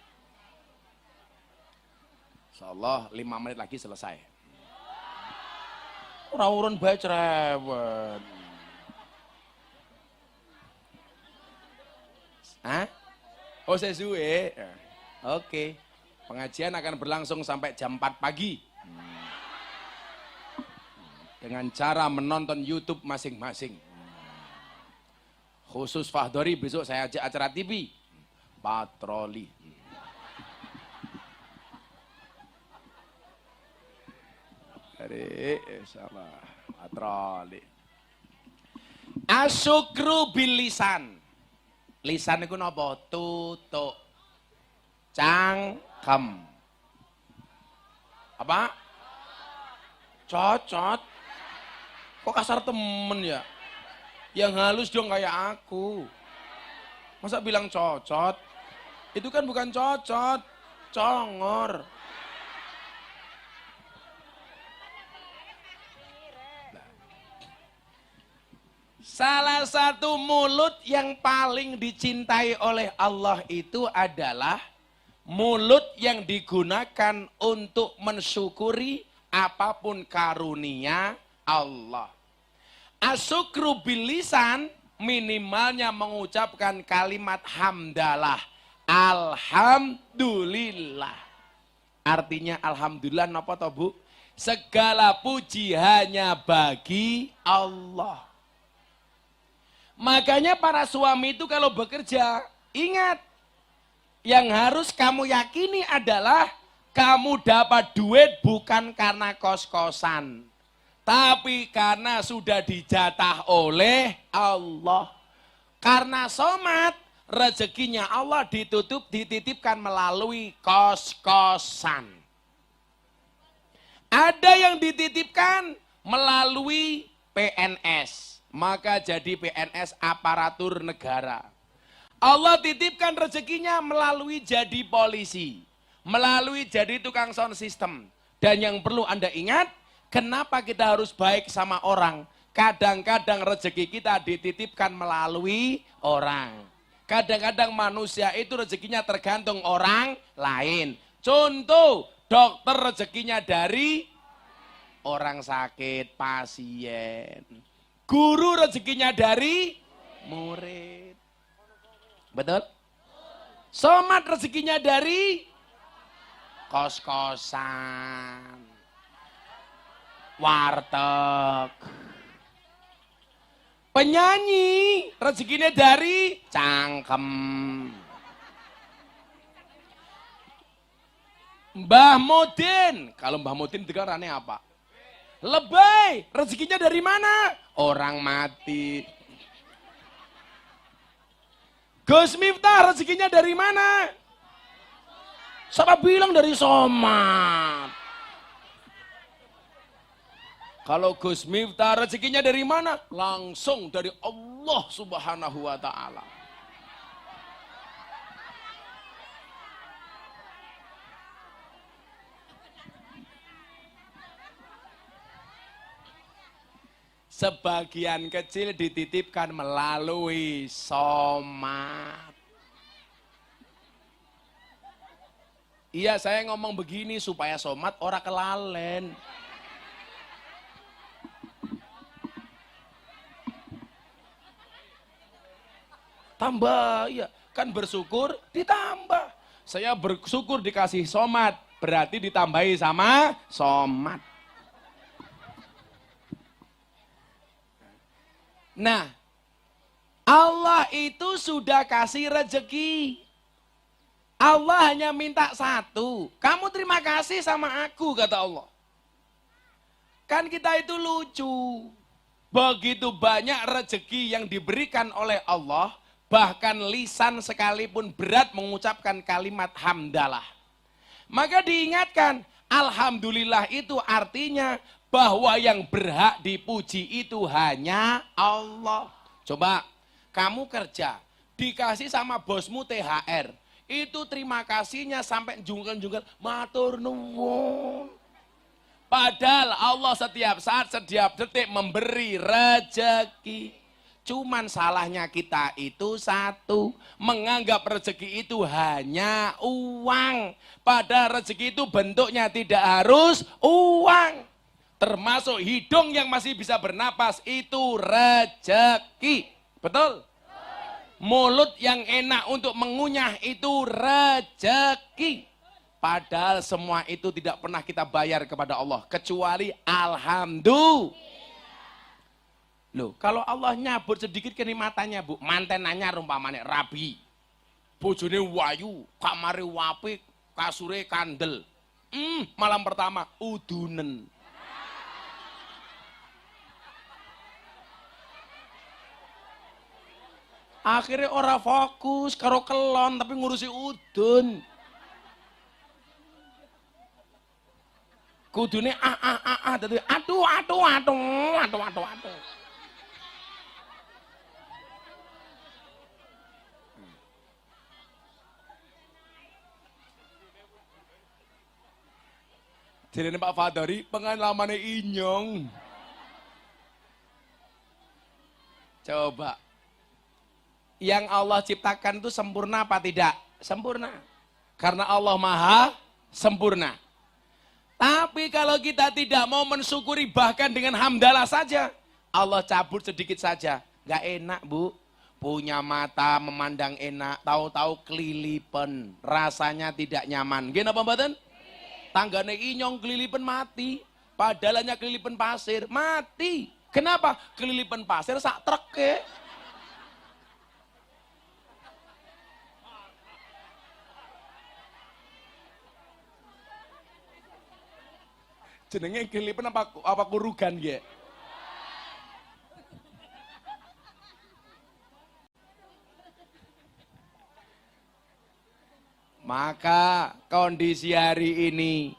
Insyaallah 5 menit lagi selesai. Ora-urun bae cerewet. Hah? Oh sesuai. Oke. Pengajian akan berlangsung sampai jam 4 pagi. Dengan cara menonton YouTube masing-masing. Khusus Fahdori besok saya ajak acara TV. Patroli. Hari insyaallah patroli. Asyukru bil lisan. Lisan iku napa? Tutuk. Cangkem. Apa? Cocot. Kok kasar temen ya? Yang halus dong kayak aku. Masa bilang cocot? Itu kan bukan cocot, congor. Salah satu mulut yang paling dicintai oleh Allah itu adalah mulut yang digunakan untuk mensyukuri apapun karunia Allah. Asyukru bil lisan minimalnya mengucapkan kalimat hamdalah. Alhamdulillah. Artinya alhamdulillah napa to, Bu? Segala puji hanya bagi Allah. Makanya para suami itu kalau bekerja, ingat, yang harus kamu yakini adalah kamu dapat duit bukan karena kos-kosan, tapi karena sudah dijatah oleh Allah. Karena somat, rezekinya Allah dititipkan melalui kos-kosan. Ada yang dititipkan melalui PNS. Maka jadi PNS aparatur negara. Allah titipkan rezekinya melalui jadi polisi, melalui jadi tukang sound system. Dan yang perlu Anda ingat, kenapa kita harus baik sama orang? Kadang-kadang rezeki kita dititipkan melalui orang. Kadang-kadang manusia itu rezekinya tergantung orang lain. Contoh, dokter rezekinya dari orang sakit, pasien. Guru rezekinya dari murid. Betul? Somat rezekinya dari kos-kosan, warteg. Penyanyi rezekinya dari cangkem. Mbah Modin, kalau Mbah Modin itu kan aneh apa? Lebay, rezekinya dari mana? Orang mati. Gus Miftah rezekinya dari mana? Siapa bilang dari somat? Kalau Gus Miftah rezekinya dari mana? Langsung dari Allah Subhanahu wa Ta'ala. Sebagian kecil dititipkan melalui somat. Iya, saya ngomong begini supaya somat ora kelalen. Tambah, iya. Kan bersyukur ditambah. Saya bersyukur dikasih somat, berarti ditambahi sama somat. Nah, Allah itu sudah kasih rezeki. Allah hanya minta satu. Kamu terima kasih sama aku, kata Allah. Kan kita itu lucu. Begitu banyak rezeki yang diberikan oleh Allah, bahkan lisan sekalipun berat mengucapkan kalimat hamdalah. Maka diingatkan, alhamdulillah itu artinya bahwa yang berhak dipuji itu hanya Allah. Coba, kamu kerja, dikasih sama bosmu THR. Itu terima kasihnya sampai jungkel-jungkel, matur nuwun. Padahal Allah setiap saat, setiap detik memberi rezeki. Cuman salahnya kita itu satu, menganggap rezeki itu hanya uang. Padahal rezeki itu bentuknya tidak harus uang. Termasuk hidung yang masih bisa bernapas itu rezeki. Betul? Mulut yang enak untuk mengunyah itu rezeki. Padahal semua itu tidak pernah kita bayar kepada Allah. Kecuali alhamdulillah. Loh, kalau Allah nyabut sedikit kenikmatannya, Bu. Mantenannya rumpamane rabi. Bojone wayu, kamare wapik, kasure kandel. Malam pertama udunen. Akhirnya ora fokus karo kelon tapi ngurusi udun. Kudune dadi aduh. Jarene Pak Fadari pengalamannya inyong. Coba. Yang Allah ciptakan itu sempurna apa tidak? Sempurna. Karena Allah Maha sempurna. Tapi kalau kita tidak mau mensyukuri bahkan dengan hamdalah saja, Allah cabut sedikit saja. Gak enak, Bu. Punya mata memandang enak, tahu-tahu kelilipan, rasanya tidak nyaman. Gini apa mboten? Tanggane inyong kelilipan mati, padahal hanya kelilipan pasir, mati. Kenapa? Kelilipan pasir sak treke. Jenenge kelilipan apa kurugan ya? Maka kondisi hari ini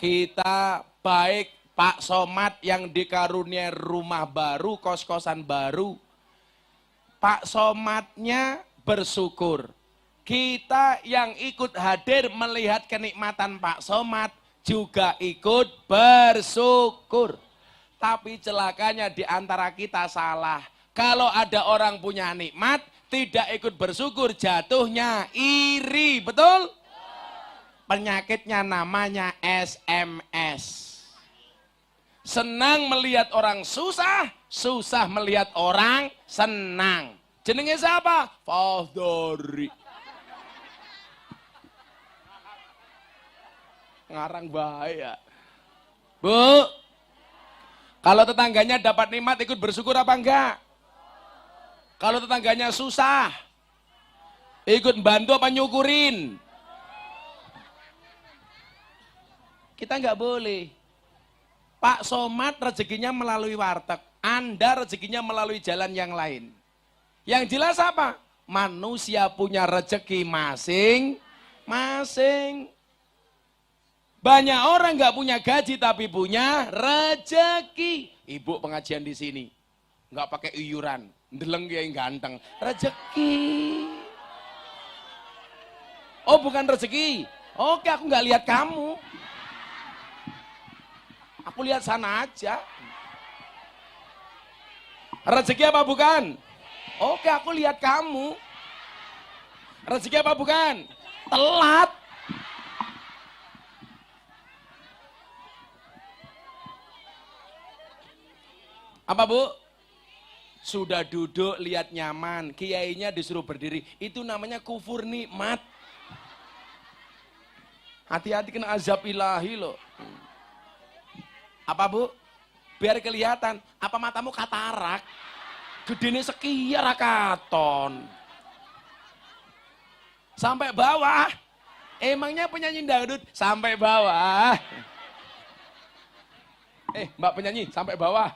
kita baik Pak Somad yang dikaruniai rumah baru, kos-kosan baru. Pak Somadnya bersyukur. Kita yang ikut hadir melihat kenikmatan Pak Somad juga ikut bersyukur. Tapi celakanya di antara kita salah. Kalau ada orang punya nikmat, tidak ikut bersyukur, jatuhnya iri, betul? Penyakitnya namanya SMS. Senang melihat orang susah, susah melihat orang senang. Jenenge siapa? Fadori. Ngarang bahaya. Bu, kalau tetangganya dapat nikmat ikut bersyukur apa enggak? Kalau tetangganya susah, ikut bantu apa nyukurin? Kita nggak boleh. Pak Somad rezekinya melalui warteg, Anda rezekinya melalui jalan yang lain. Yang jelas apa? Manusia punya rezeki masing-masing. Banyak orang nggak punya gaji tapi punya rezeki. Ibu pengajian di sini, nggak pakai iuran. Ndeleng yang ganteng, rezeki. Oh bukan rezeki. Oke aku nggak lihat kamu. Aku lihat sana aja. Rezeki apa bukan? Oke aku lihat kamu. Rezeki apa bukan? Telat. Apa Bu? Sudah duduk lihat nyaman, kiainya disuruh berdiri, itu namanya kufur nikmat. Hati-hati kena azab ilahi loh. Apa Bu? Biar kelihatan, apa matamu katarak? Gedene sekian rakaton. Sampai bawah. Emangnya penyanyi dangdut sampai bawah. Mbak penyanyi sampai bawah.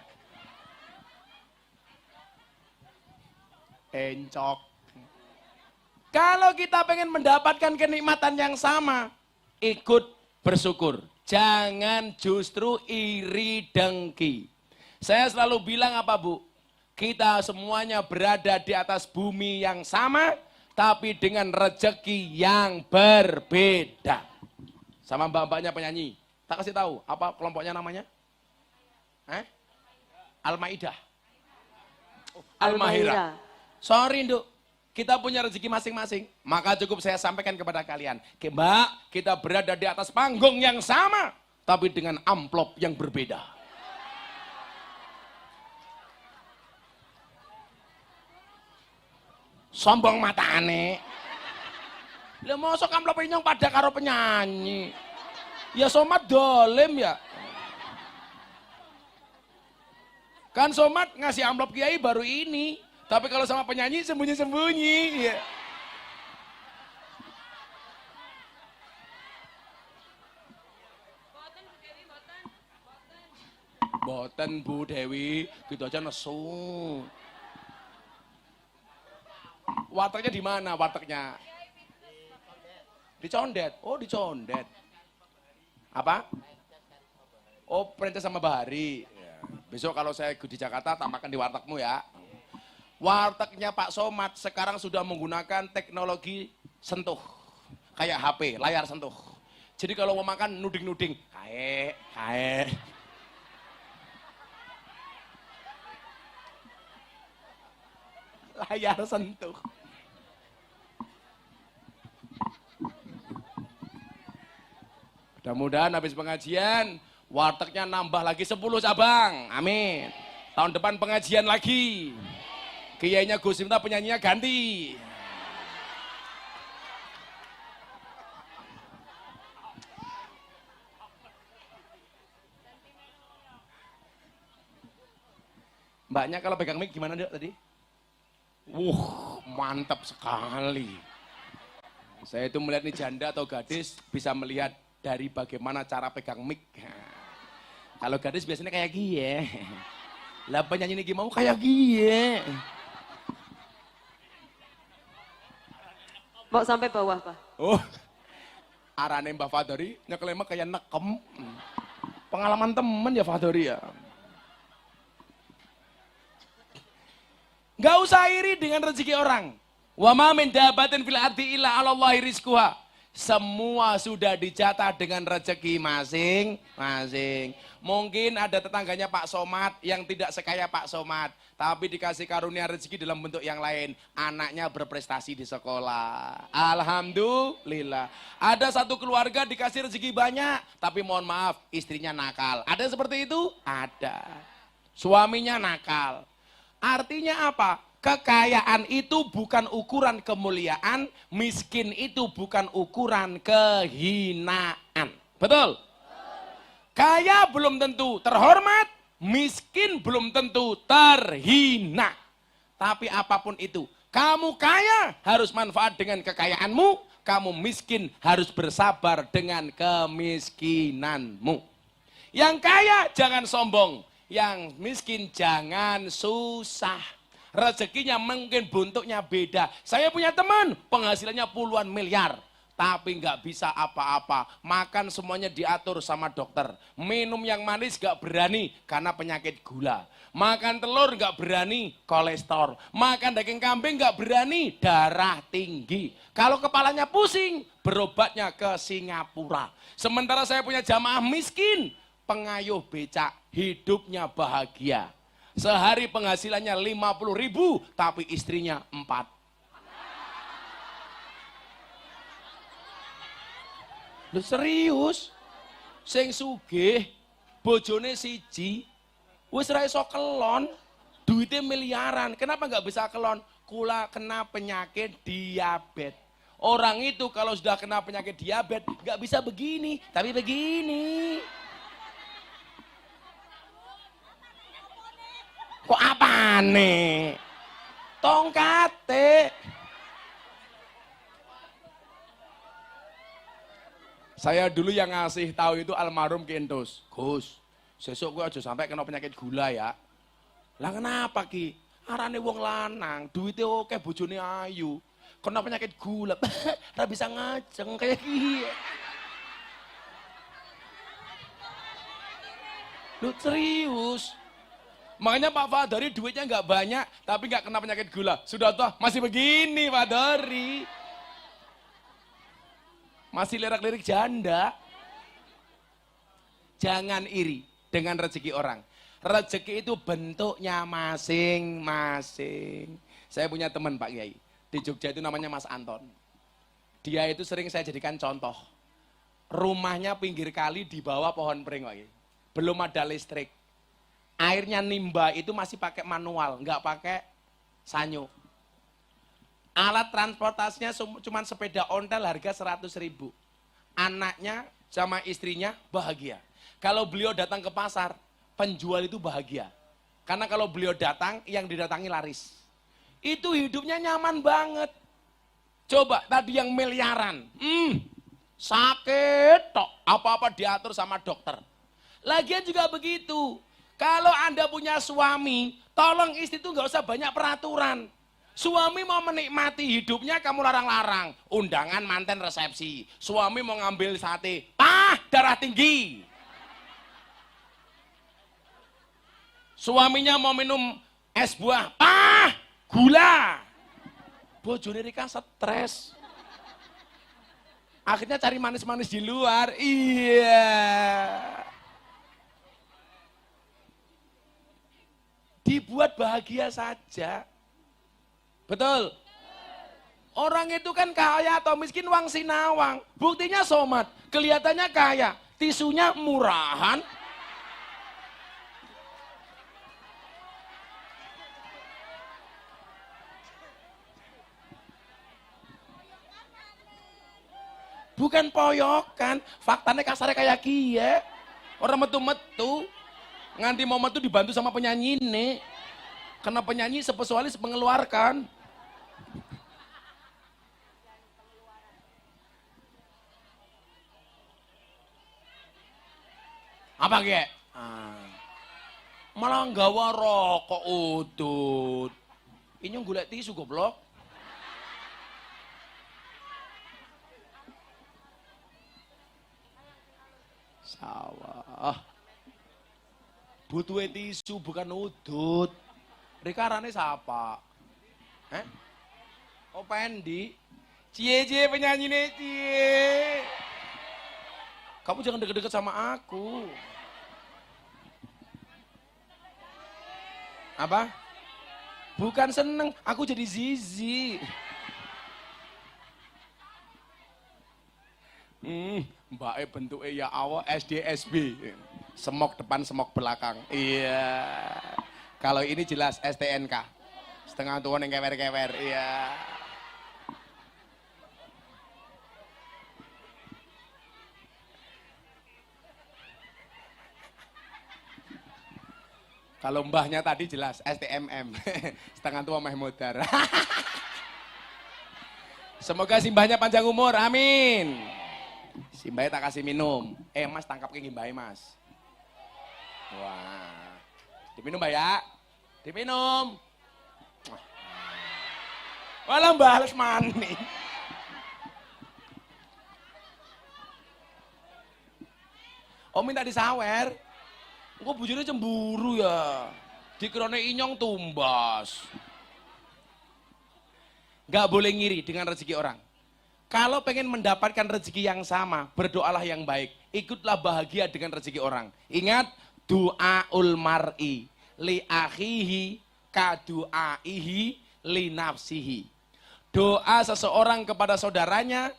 Encok. Kalau kita pengen mendapatkan kenikmatan yang sama, ikut bersyukur. Jangan justru iri dengki. Saya selalu bilang apa Bu? Kita semuanya berada di atas bumi yang sama, tapi dengan rezeki yang berbeda. Sama mbak-mbaknya penyanyi. Tak kasih tahu, apa kelompoknya namanya? Al-Maidah. Al-Mahira. Sorry Nduk, kita punya rezeki masing-masing. Maka cukup saya sampaikan kepada kalian. Mbak, kita berada di atas panggung yang sama, tapi dengan amplop yang berbeda. Sombong mata aneh. Lah mosok amplop inyong pada karo penyanyi. Ya Somad dolim ya. Kan Somad ngasih amplop kiai baru ini. Tapi kalau sama penyanyi sembunyi-sembunyi. Ya. Boten Bu Dewi, gitu aja nesu. Wartegnya di mana wartegnya? Di Condet. Oh, di Condet. Apa? Oh, Princess sama Bahari. Ya. Besok kalau saya di Jakarta, tak makan di wartegmu ya. Wartegnya Pak Somad sekarang sudah menggunakan teknologi sentuh. Kayak HP, layar sentuh. Jadi kalau mau makan nuding-nuding. Kae. Layar sentuh. Mudah-mudahan habis pengajian, wartegnya nambah lagi 10 cabang. Amin. Tahun depan pengajian lagi. Kiainya Gus Miftah, penyanyinya ganti. Mbaknya kalau pegang mic gimana Dok tadi? Mantap sekali. Saya itu melihat nih janda atau gadis bisa melihat dari bagaimana cara pegang mic. Kalau gadis biasanya kayak gini. Lah penyanyi ini mau kayak gini. Bawa sampai bawah, Pak. Oh, arane Mbak Fadori nyekelema kayak nekem. Pengalaman temen ya Fadori ya. Gak usah iri dengan rezeki orang. Wa ma min dabatin fil ardi illa 'ala Allahi rizquha. Semua sudah dijatah dengan rezeki masing-masing. Mungkin ada tetangganya Pak Somad yang tidak sekaya Pak Somad, tapi dikasih karunia rezeki dalam bentuk yang lain. Anaknya berprestasi di sekolah. Alhamdulillah. Ada satu keluarga dikasih rezeki banyak, tapi mohon maaf istrinya nakal. Ada seperti itu? Ada. Suaminya nakal. Artinya apa? Kekayaan itu bukan ukuran kemuliaan, miskin itu bukan ukuran kehinaan. Betul? Kaya belum tentu terhormat, miskin belum tentu terhina. Tapi apapun itu, kamu kaya harus manfaat dengan kekayaanmu, kamu miskin harus bersabar dengan kemiskinanmu. Yang kaya jangan sombong, yang miskin jangan susah. Rezekinya mungkin bentuknya beda. Saya punya teman penghasilannya puluhan miliar, tapi nggak bisa apa-apa. Makan semuanya diatur sama dokter. Minum yang manis nggak berani karena penyakit gula. Makan telur nggak berani kolesterol. Makan daging kambing nggak berani darah tinggi. Kalau kepalanya pusing berobatnya ke Singapura. Sementara saya punya jamaah miskin, pengayuh becak, hidupnya bahagia. Sehari penghasilannya 50.000, tapi istrinya 4. Lu serius? Sing sugih, bojone siji, wis ra iso kelon, duitnya miliaran. Kenapa nggak bisa kelon? Kula kena penyakit diabetes. Orang itu kalau sudah kena penyakit diabetes nggak bisa begini, tapi begini. Kok apa nih? Tongkate. Saya dulu yang ngasih tahu itu almarhum Kentus. Gus, sesuk gue aja sampai kena penyakit gula ya. Lah kenapa Ki? Arane wong lanang, duitnya oke, bojone ayu. Kena penyakit gula, ora bisa ngajeng kayak gini. Lu serius? Makanya Pak Fadori duitnya nggak banyak, tapi nggak kena penyakit gula. Sudah toh masih begini Pak Fadori. Masih lirik-lirik janda. Jangan iri dengan rezeki orang. Rezeki itu bentuknya masing-masing. Saya punya teman Pak Kiai. Di Jogja itu namanya Mas Anton. Dia itu sering saya jadikan contoh. Rumahnya pinggir kali di bawah pohon pring Pak Kiai. Belum ada listrik. Airnya nimba itu masih pakai manual, nggak pakai sanyo. Alat transportasinya cuma sepeda ontel harga 100.000. Anaknya sama istrinya bahagia. Kalau beliau datang ke pasar, penjual itu bahagia. Karena kalau beliau datang, yang didatangi laris. Itu hidupnya nyaman banget. Coba tadi yang miliaran, sakit tok, apa-apa diatur sama dokter. Lagian juga begitu. Kalau Anda punya suami, tolong istri itu nggak usah banyak peraturan. Suami mau menikmati hidupnya kamu larang-larang. Undangan manten resepsi. Suami mau ngambil sate. Pah, darah tinggi. Suaminya mau minum es buah. Pah, gula. Bojone Rika stres. Akhirnya cari manis-manis di luar. Iya. Dibuat bahagia saja. Betul? Orang itu kan kaya atau miskin wang sinawang. Buktinya somat, kelihatannya kaya. Tisunya murahan. Bukan poyokan, faktanya kasarnya kayak kie. Orang metu-metu. Nganti mau metu dibantu sama penyanyi ini. Karena penyanyi spesialis mengeluarkan. Apa ge? Malah nggawa rokok udut. Ini golek tisu goblok. Sawah. Butuh tisu bukan udut. Rika arane siapa? Oh Pendi. Cie penyanyi nih cie. Kamu jangan deket-deket sama aku. Apa? Bukan seneng, aku jadi zizi. Mbak bentuknya ya Allah SDSB. Semok depan, semok belakang. Iya. Kalau ini jelas STNK. Setengah tua yang kewer-kewer. Iya. Kalau mbahnya tadi jelas STMM. Setengah tua meh modar. Semoga simbahnya panjang umur. Amin. Simbahnya tak kasih minum. Mas tangkap ke mbahnya mas. Wah. Diminum mbak ya. Diminum. Walah mbah halus manis. Minta disawer. Kok bujurnya cemburu ya. Dikerone inyong tumbas. Gak boleh ngiri dengan rezeki orang. Kalau pengen mendapatkan rezeki yang sama, berdoalah yang baik. Ikutlah bahagia dengan rezeki orang. Ingat, du'aul mar'i li akhihi kadu'aihi li nafsihi. Doa seseorang kepada saudaranya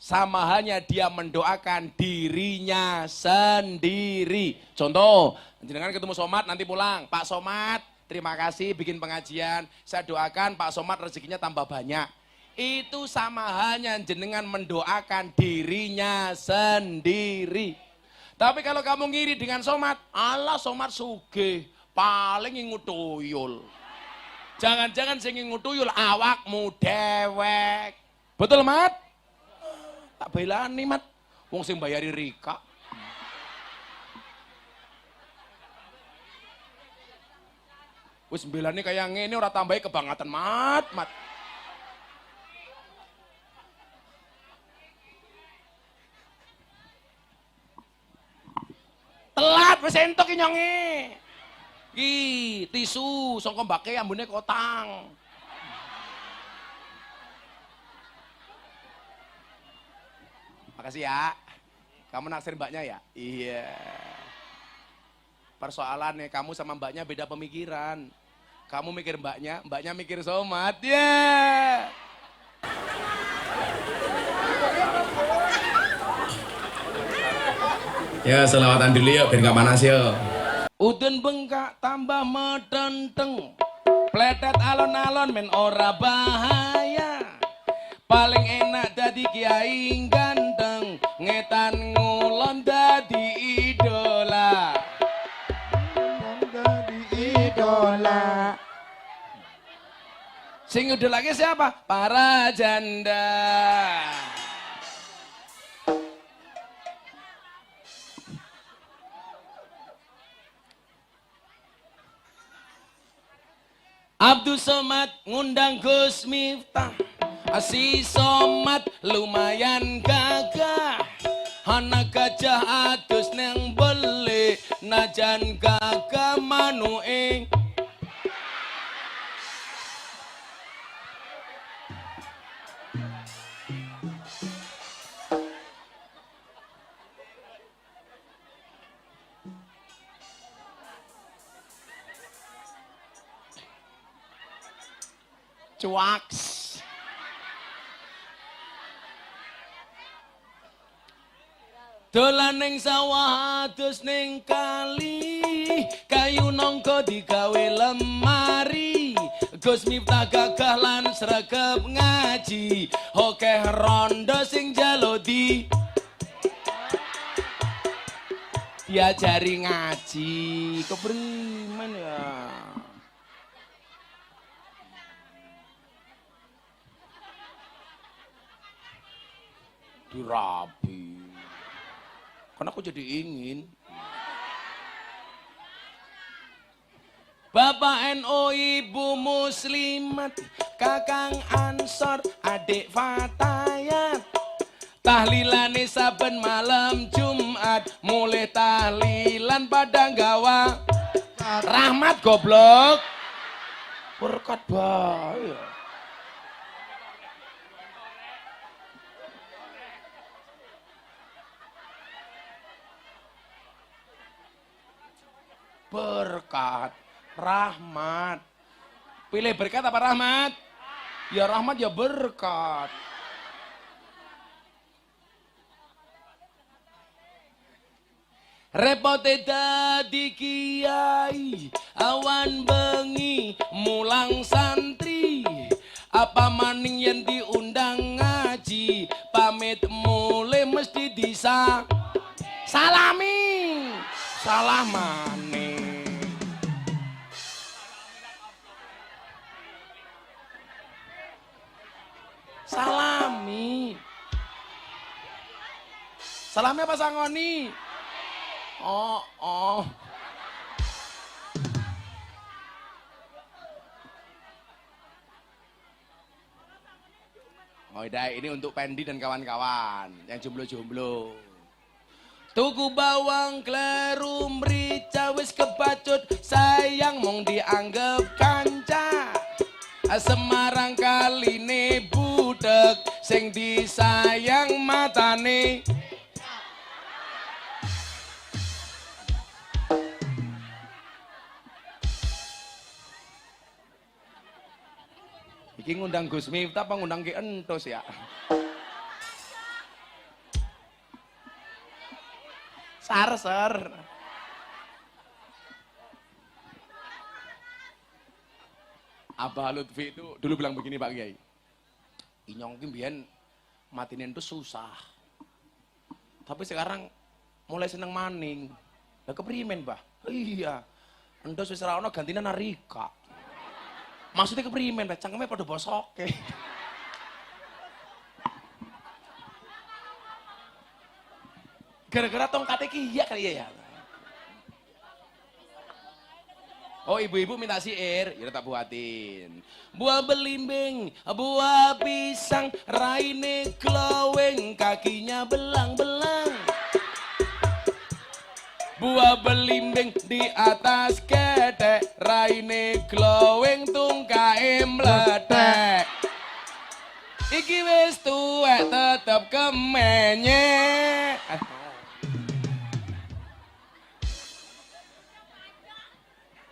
sama halnya dia mendoakan dirinya sendiri. Contoh, jenengan ketemu Somad nanti pulang, Pak Somad, terima kasih bikin pengajian. Saya doakan Pak Somad rezekinya tambah banyak. Itu sama halnya jenengan mendoakan dirinya sendiri. Tapi kalau kamu ngiri dengan Somad, Allah Somad sugih, paling ngingu tuyul. Jangan-jangan sing ngingu tuyul awakmu dewek. Betul, Mat? Tak belani mat, wong sing bayari Rika. Wis belani kayak ngene ora tambahi kebangetan mat. Telat wis entuk ki nyonge. Ki tisu saka mbake ambune kotang. Makasih ya. Kamu naksir mbaknya ya? Iya. Persoalannya kamu sama mbaknya beda pemikiran. Kamu mikir mbaknya mikir Somad. Ya. Ya, selawatan dulu yuk, biar gak panas yuk. Udun bengkak tambah medenteng. Pletet alon-alon men ora bahaya. Paling enak dadi kiai ganteng, ngetan ngulon dadi idola. Sing udah lagi siapa? Para janda. Abdul Somad ngundang Gus Miftah, si Somad lumayan gagah. Anak gajah adus neng beli, najan gagah manuing. Cuaks. Dolan ning sawah adus ning kali, kayu nongko digawe lemari. Gus Miftah gagah lan sregep ngaji, okeh rondo sing jalodi diajari ngaji. Kepriman ya. Dirapi. Karena aku jadi ingin. Bapak NU, Ibu Muslimat, Kakang Ansor, Adik Fatayat. Tahlilane saben malam Jumat, mulai tahlilan pada gawa rahmat goblok. Berkat bae. Berkat, rahmat. Pilih berkat apa rahmat? Ya rahmat ya berkat. Repote dadi kiai, awan bengi mulang santri. Apa maning yen diundang ngaji, pamit mulai mesti disa salami. Salah maning. Salami. Salami apa sangoni? Oh. Oh, ini untuk Pendi dan kawan-kawan yang jomblo-jomblo. Tuku bawang kleru mrica wis kebacut, sayang mong dianggap kanca. Semarang kaline budek, sing disayang matane. Iki ngundang Gus Miftah apa ngundang Ki Entus ya? Sar. Abah Lutfi itu dulu bilang begini Pak Kiai. Inyong ki mbiyen matine itu susah. Tapi sekarang mulai seneng maning. Lah keprimen, Mbah? Iya. Entus wis ora ono gantine Narika. Maksudnya keprimen, Mbah? Cangkeme padha bosoke. Gara-gara tongkatnya kiyak kali ya. Oh ibu-ibu minta siir, ya tak buatin. Buah belimbing, buah pisang, raine glowing, kakinya belang-belang. Buah belimbing di atas ketek, raine glowing, tungkae meletek. Iki wis tuwek tetep kemenyek.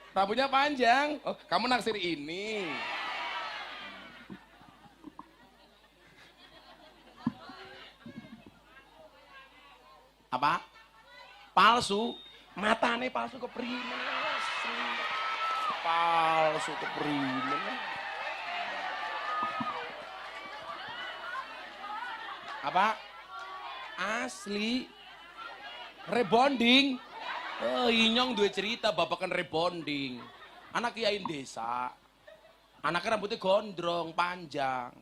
Rambutnya panjang. Oh, kamu naksir ini. Apa? Palsu. Matane palsu keprimen. Palsu keprimen. Apa? Asli. Rebonding. Oh, Inyong duwe cerita babakan rebonding. Anak kiai desa. Anaknya rambutnya gondrong, panjang.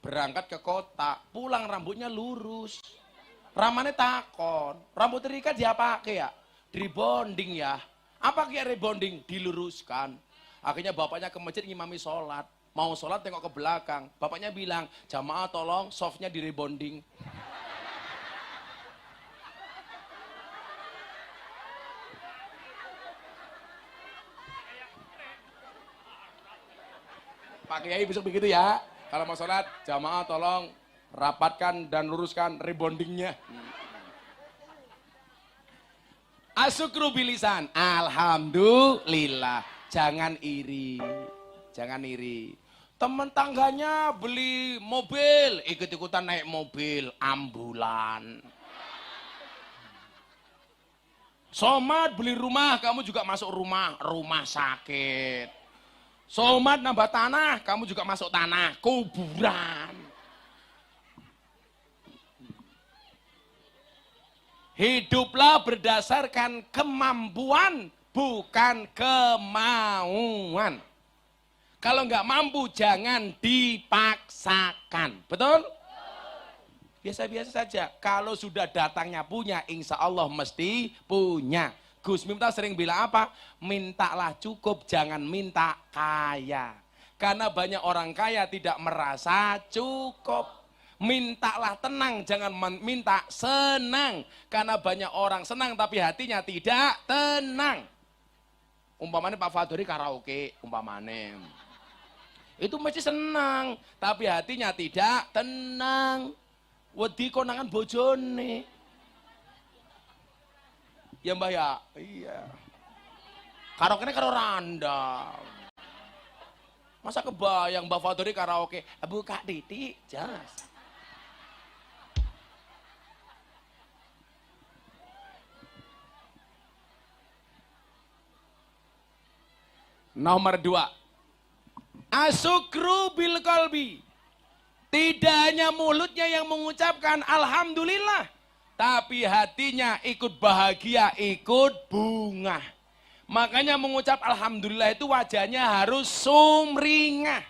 Berangkat ke kota, pulang rambutnya lurus. Ramane takon, rambut Rika diapake ya? Rebonding ya. Apa kayak rebonding? Diluruskan. Akhirnya bapaknya ke masjid ngimami sholat. Mau sholat tengok ke belakang. Bapaknya bilang, jamaah tolong softnya di rebonding. Pak Kiai besok begitu ya. Kalau mau sholat, jamaah tolong rapatkan dan luruskan rebondingnya. Asyukru bilisan. Alhamdulillah. Jangan iri. Jangan iri. Teman tangganya beli mobil, ikut-ikutan naik mobil, ambulan. Somad beli rumah, kamu juga masuk rumah, rumah sakit. Somad nambah tanah, kamu juga masuk tanah, kuburan. Hiduplah berdasarkan kemampuan, bukan kemauan. Kalau nggak mampu, jangan dipaksakan. Betul? Biasa-biasa saja. Kalau sudah datangnya punya, insya Allah mesti punya. Gus Miftah sering bilang apa? Mintalah cukup, jangan minta kaya. Karena banyak orang kaya tidak merasa cukup. Mintalah tenang, jangan minta senang. Karena banyak orang senang tapi hatinya tidak tenang. Umpamanya Pak Fadori karaoke, umpamanya. Itu mesti senang, tapi hatinya tidak tenang. Wedi konangan bojone. Ya Mbah ya? Iya. Karaoke karo randang. Masa kebayang Mbak Fadori karaoke, buka titik, jelas. Nomor 2. Asyukru bil qalbi. Tidak hanya mulutnya yang mengucapkan alhamdulillah, tapi hatinya ikut bahagia, ikut bunga. Makanya mengucap alhamdulillah itu wajahnya harus sumringah.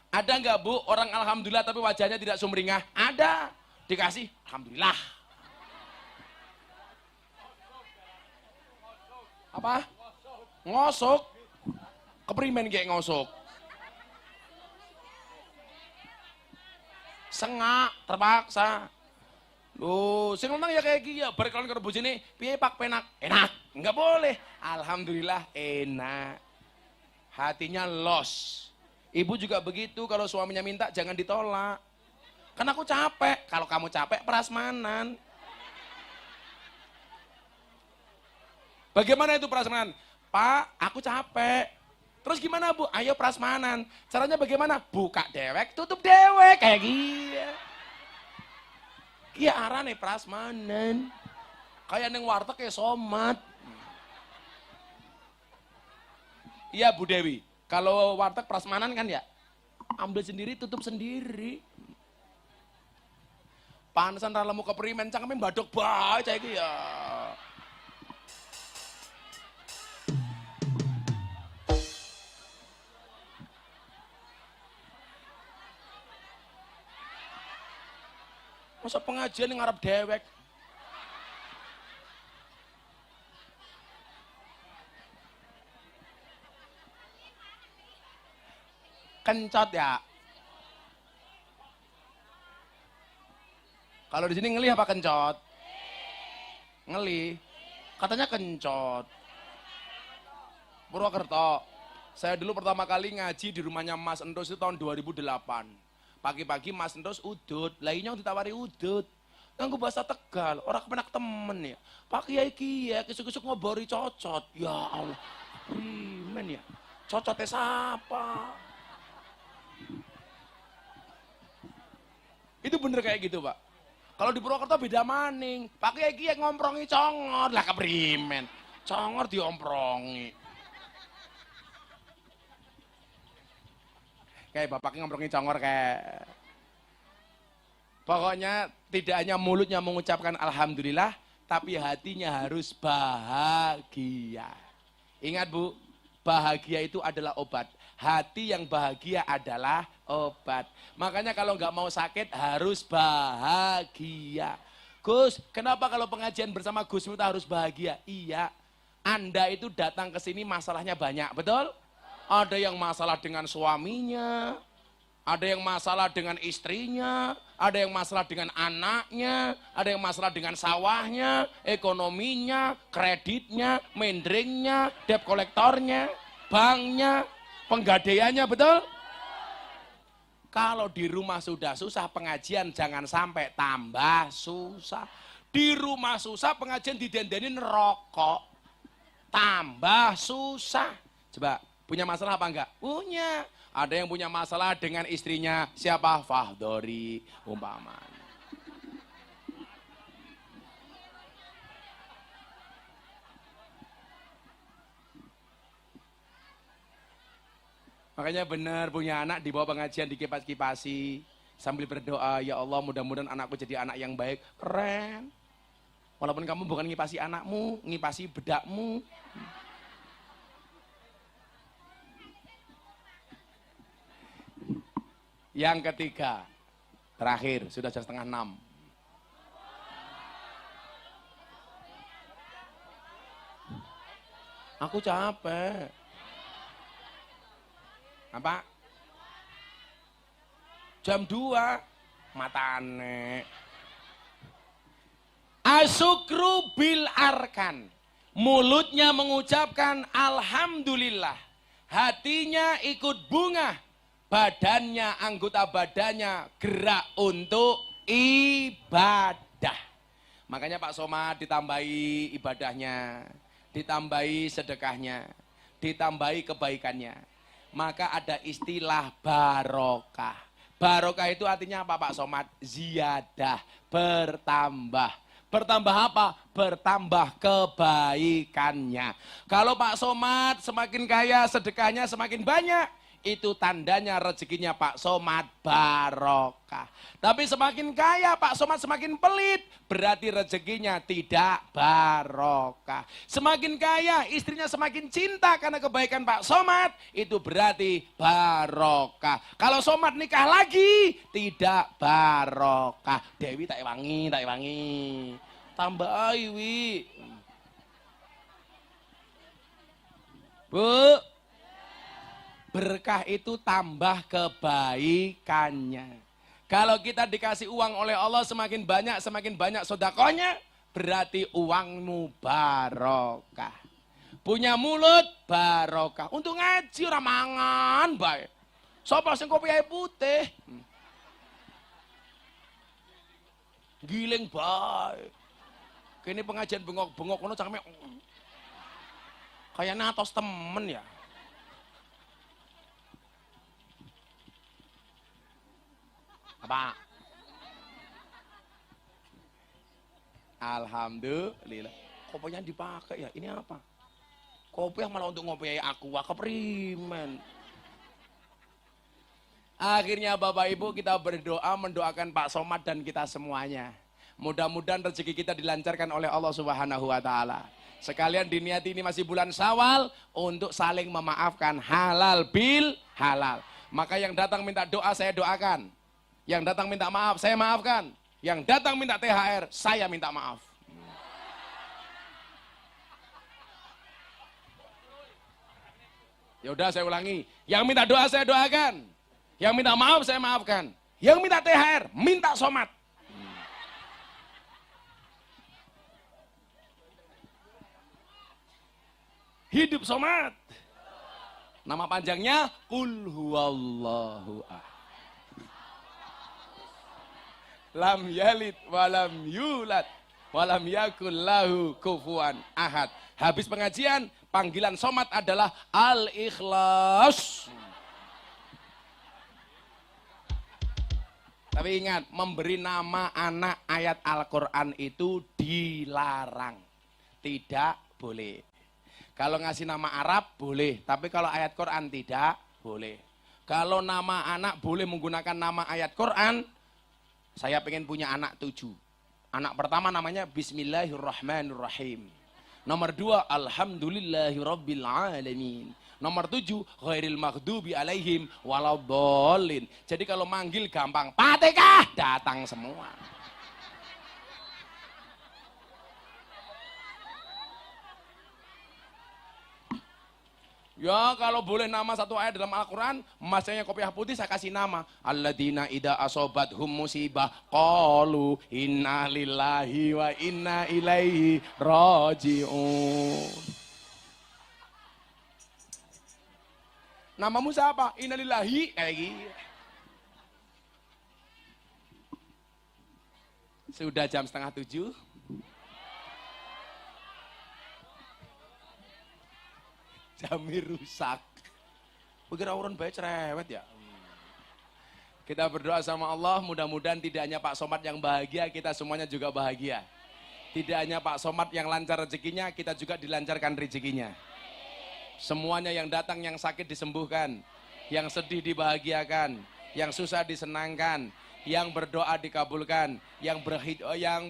Ada nggak Bu orang alhamdulillah tapi wajahnya tidak sumringah? Ada. Dikasih alhamdulillah. Apa? Ngosok. Keprimen kayak ngosok. Sengak, terpaksa. Loh, sing ngomong ya kayak gini ya, berkelon ke rebus ini, piye Pak penak? Enak, enggak boleh. Alhamdulillah enak. Hatinya los. Ibu juga begitu, kalau suaminya minta jangan ditolak. Kan aku capek, kalau kamu capek prasmanan. Bagaimana itu prasmanan? Pak, aku capek. Terus gimana Bu? Ayo prasmanan. Caranya bagaimana? Buka dewek, tutup dewek. Kayak gini. Iya arane prasmanan. Kayak neng warteg kayak somat. Iya Bu Dewi. Kalau warteg prasmanan kan ya. Ambil sendiri, tutup sendiri. Panesan ralamu keperimen, cangkeme badok bae kayak gitu ya. Masa pengajian yang ngarep dewek. Kencot ya. Kalau di sini ngeli apa kencot? Ngeli. Katanya kencot. Purwokerto. Saya dulu pertama kali ngaji di rumahnya Mas Endos itu tahun 2008. Pagi-pagi Mas Endos udut, lainnya ditawari udut. Nganggo bahasa Tegal, orang kepenak temen ya. Pak Kiai Kiai, kesuk-kesuk ngobori cocot. Ya Allah, primen ya. Cocotnya siapa? Itu bener kayak gitu Pak. Kalau di Purwokerto beda maning. Pak Kiai Kiai ngomprongi congor, lah keprimen. Congor diomprongi. Kayak bapaknya ngomongin congor kayak. Pokoknya tidak hanya mulutnya mengucapkan alhamdulillah, tapi hatinya harus bahagia. Ingat Bu, bahagia itu adalah obat. Hati yang bahagia adalah obat. Makanya kalau nggak mau sakit harus bahagia. Gus, kenapa kalau pengajian bersama Gus Miftah harus bahagia? Iya, Anda itu datang ke sini masalahnya banyak, betul? Ada yang masalah dengan suaminya, ada yang masalah dengan istrinya, ada yang masalah dengan anaknya, ada yang masalah dengan sawahnya, ekonominya, kreditnya, mendringnya, debt kolektornya, banknya, penggadaiannya, betul? Kalau di rumah sudah susah, pengajian jangan sampai tambah susah. Di rumah susah, pengajian didendenin rokok, tambah susah. Coba, punya masalah apa enggak? Punya. Ada yang punya masalah dengan istrinya, siapa? Fahdori, umpamanya. Makanya benar punya anak dibawa pengajian dikipas-kipasi sambil berdoa, ya Allah mudah-mudahan anakku jadi anak yang baik. Keren. Walaupun kamu bukan ngipasi anakmu, ngipasi bedakmu. Yang ketiga, terakhir, sudah jam 5:30. Aku capek. Apa? Jam 2, matane. Asyukru bil arkan. Mulutnya mengucapkan alhamdulillah. Hatinya ikut bunga. Badannya, anggota badannya gerak untuk ibadah. Makanya Pak Somad ditambahi ibadahnya, ditambahi sedekahnya, ditambahi kebaikannya. Maka ada istilah barokah. Barokah itu artinya apa Pak Somad? Ziyadah, bertambah. Bertambah apa? Bertambah kebaikannya. Kalau Pak Somad semakin kaya, sedekahnya semakin banyak. Itu tandanya rezekinya Pak Somad barokah. Tapi semakin kaya Pak Somad semakin pelit, berarti rezekinya tidak barokah. Semakin kaya istrinya semakin cinta karena kebaikan Pak Somad, itu berarti barokah. Kalau Somad nikah lagi tidak barokah. Dewi tak wangi, tak wangi. Tambah wi. Bu, berkah itu tambah kebaikannya. Kalau kita dikasih uang oleh Allah semakin banyak sodakohnya, berarti uangmu barokah. Punya mulut barokah. Untuk ngaji ora mangan bae. Sapa sing kopi ae putih? Giling bae. Kene pengajian bengok-bengok ngono cangkeme. Kayaknya atos temen ya. Apa? Alhamdulillah. Kopinya dipakai ya. Ini apa? Kopi yang malah untuk ngopi aku keprimen. Akhirnya Bapak Ibu kita berdoa mendoakan Pak Somad dan kita semuanya. Mudah-mudahan rezeki kita dilancarkan oleh Allah Subhanahu wa taala. Sekalian diniati ini masih bulan Syawal untuk saling memaafkan, halal bil halal. Maka yang datang minta doa saya doakan. Yang datang minta maaf, saya maafkan. Yang datang minta THR, saya minta maaf. Ya udah saya ulangi. Yang minta doa saya doakan. Yang minta maaf saya maafkan. Yang minta THR, minta Somad. Hidup Somad. Nama panjangnya Qul huwallahu ahad. Lam yalid walam yulad walam yakul lahu kufuwan ahad. Habis pengajian, panggilan Somad adalah Al-Ikhlas. Tapi ingat, memberi nama anak ayat Al-Quran itu dilarang. Tidak boleh. Kalau ngasih nama Arab boleh, tapi kalau ayat Quran tidak boleh. Kalau nama anak boleh menggunakan nama ayat Quran. Saya pengen punya anak 7. Anak pertama namanya Bismillahirrahmanirrahim. Nomor 2, Alhamdulillahirrabbilalamin. Nomor 7, Ghairil maghdubi alaihim waladhdallin. Jadi kalau manggil gampang, Fatihah datang semua. Ya kalau boleh nama satu ayat dalam Al-Quran, masanya kopiah putih saya kasih nama. Alladzina ida asobathum musibah qalu inna lillahi wa inna ilaihi raji'un. Namamu siapa? Inna lillahi kayak gitu. Sudah jam 6:30. Jamir rusak. Pikir urun bae cerewet ya. Kita berdoa sama Allah, mudah-mudahan tidak hanya Pak Somad yang bahagia, kita semuanya juga bahagia. Tidak hanya Pak Somad yang lancar rezekinya, kita juga dilancarkan rezekinya. Semuanya yang datang, yang sakit disembuhkan, yang sedih dibahagiakan, yang susah disenangkan, yang berdoa dikabulkan, yang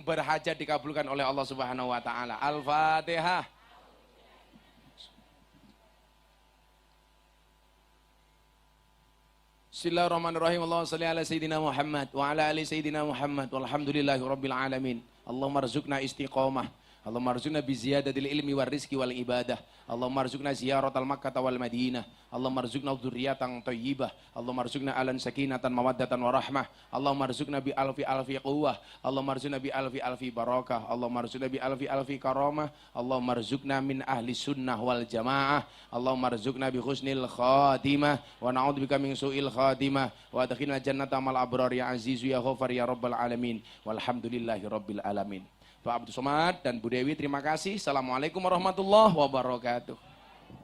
berhajat dikabulkan oleh Allah Subhanahu wa taala. Al-Fatihah. Bismillahirrahmanirrahim. Allahumma shalli ala sayyidina Muhammad wa ala ali sayyidina Muhammad walhamdulillahi rabbil alamin. Allahumma rzuqna istiqamah. Allahumma rzuqna bi ziyadatil ilmi war rizqi wal ibadah. Allahumma rzuqna ziyaratal Makkah wal Madinah. Allahumma rzuqna dzurriyyatan thayyibah. Allahumma rzuqna alan sakinatan mawaddatan warahmah. Allahumma rzuqna bi alfi quwwah. Allahumma rzuqna bi alfi barakah. Allahumma rzuqna bi alfi karamah. Allahumma rzuqna min ahli sunnah wal jamaah. Allahumma rzuqna bi husnil khatimah wa na'udzubika min su'il khatimah wa adkhilna jannata mal abrar ya azizu ya ghafar ya rabbal alamin. Walhamdulillahi rabbil alamin. Pak Abdul Somad dan Bu Dewi terima kasih. Assalamualaikum warahmatullahi wabarakatuh.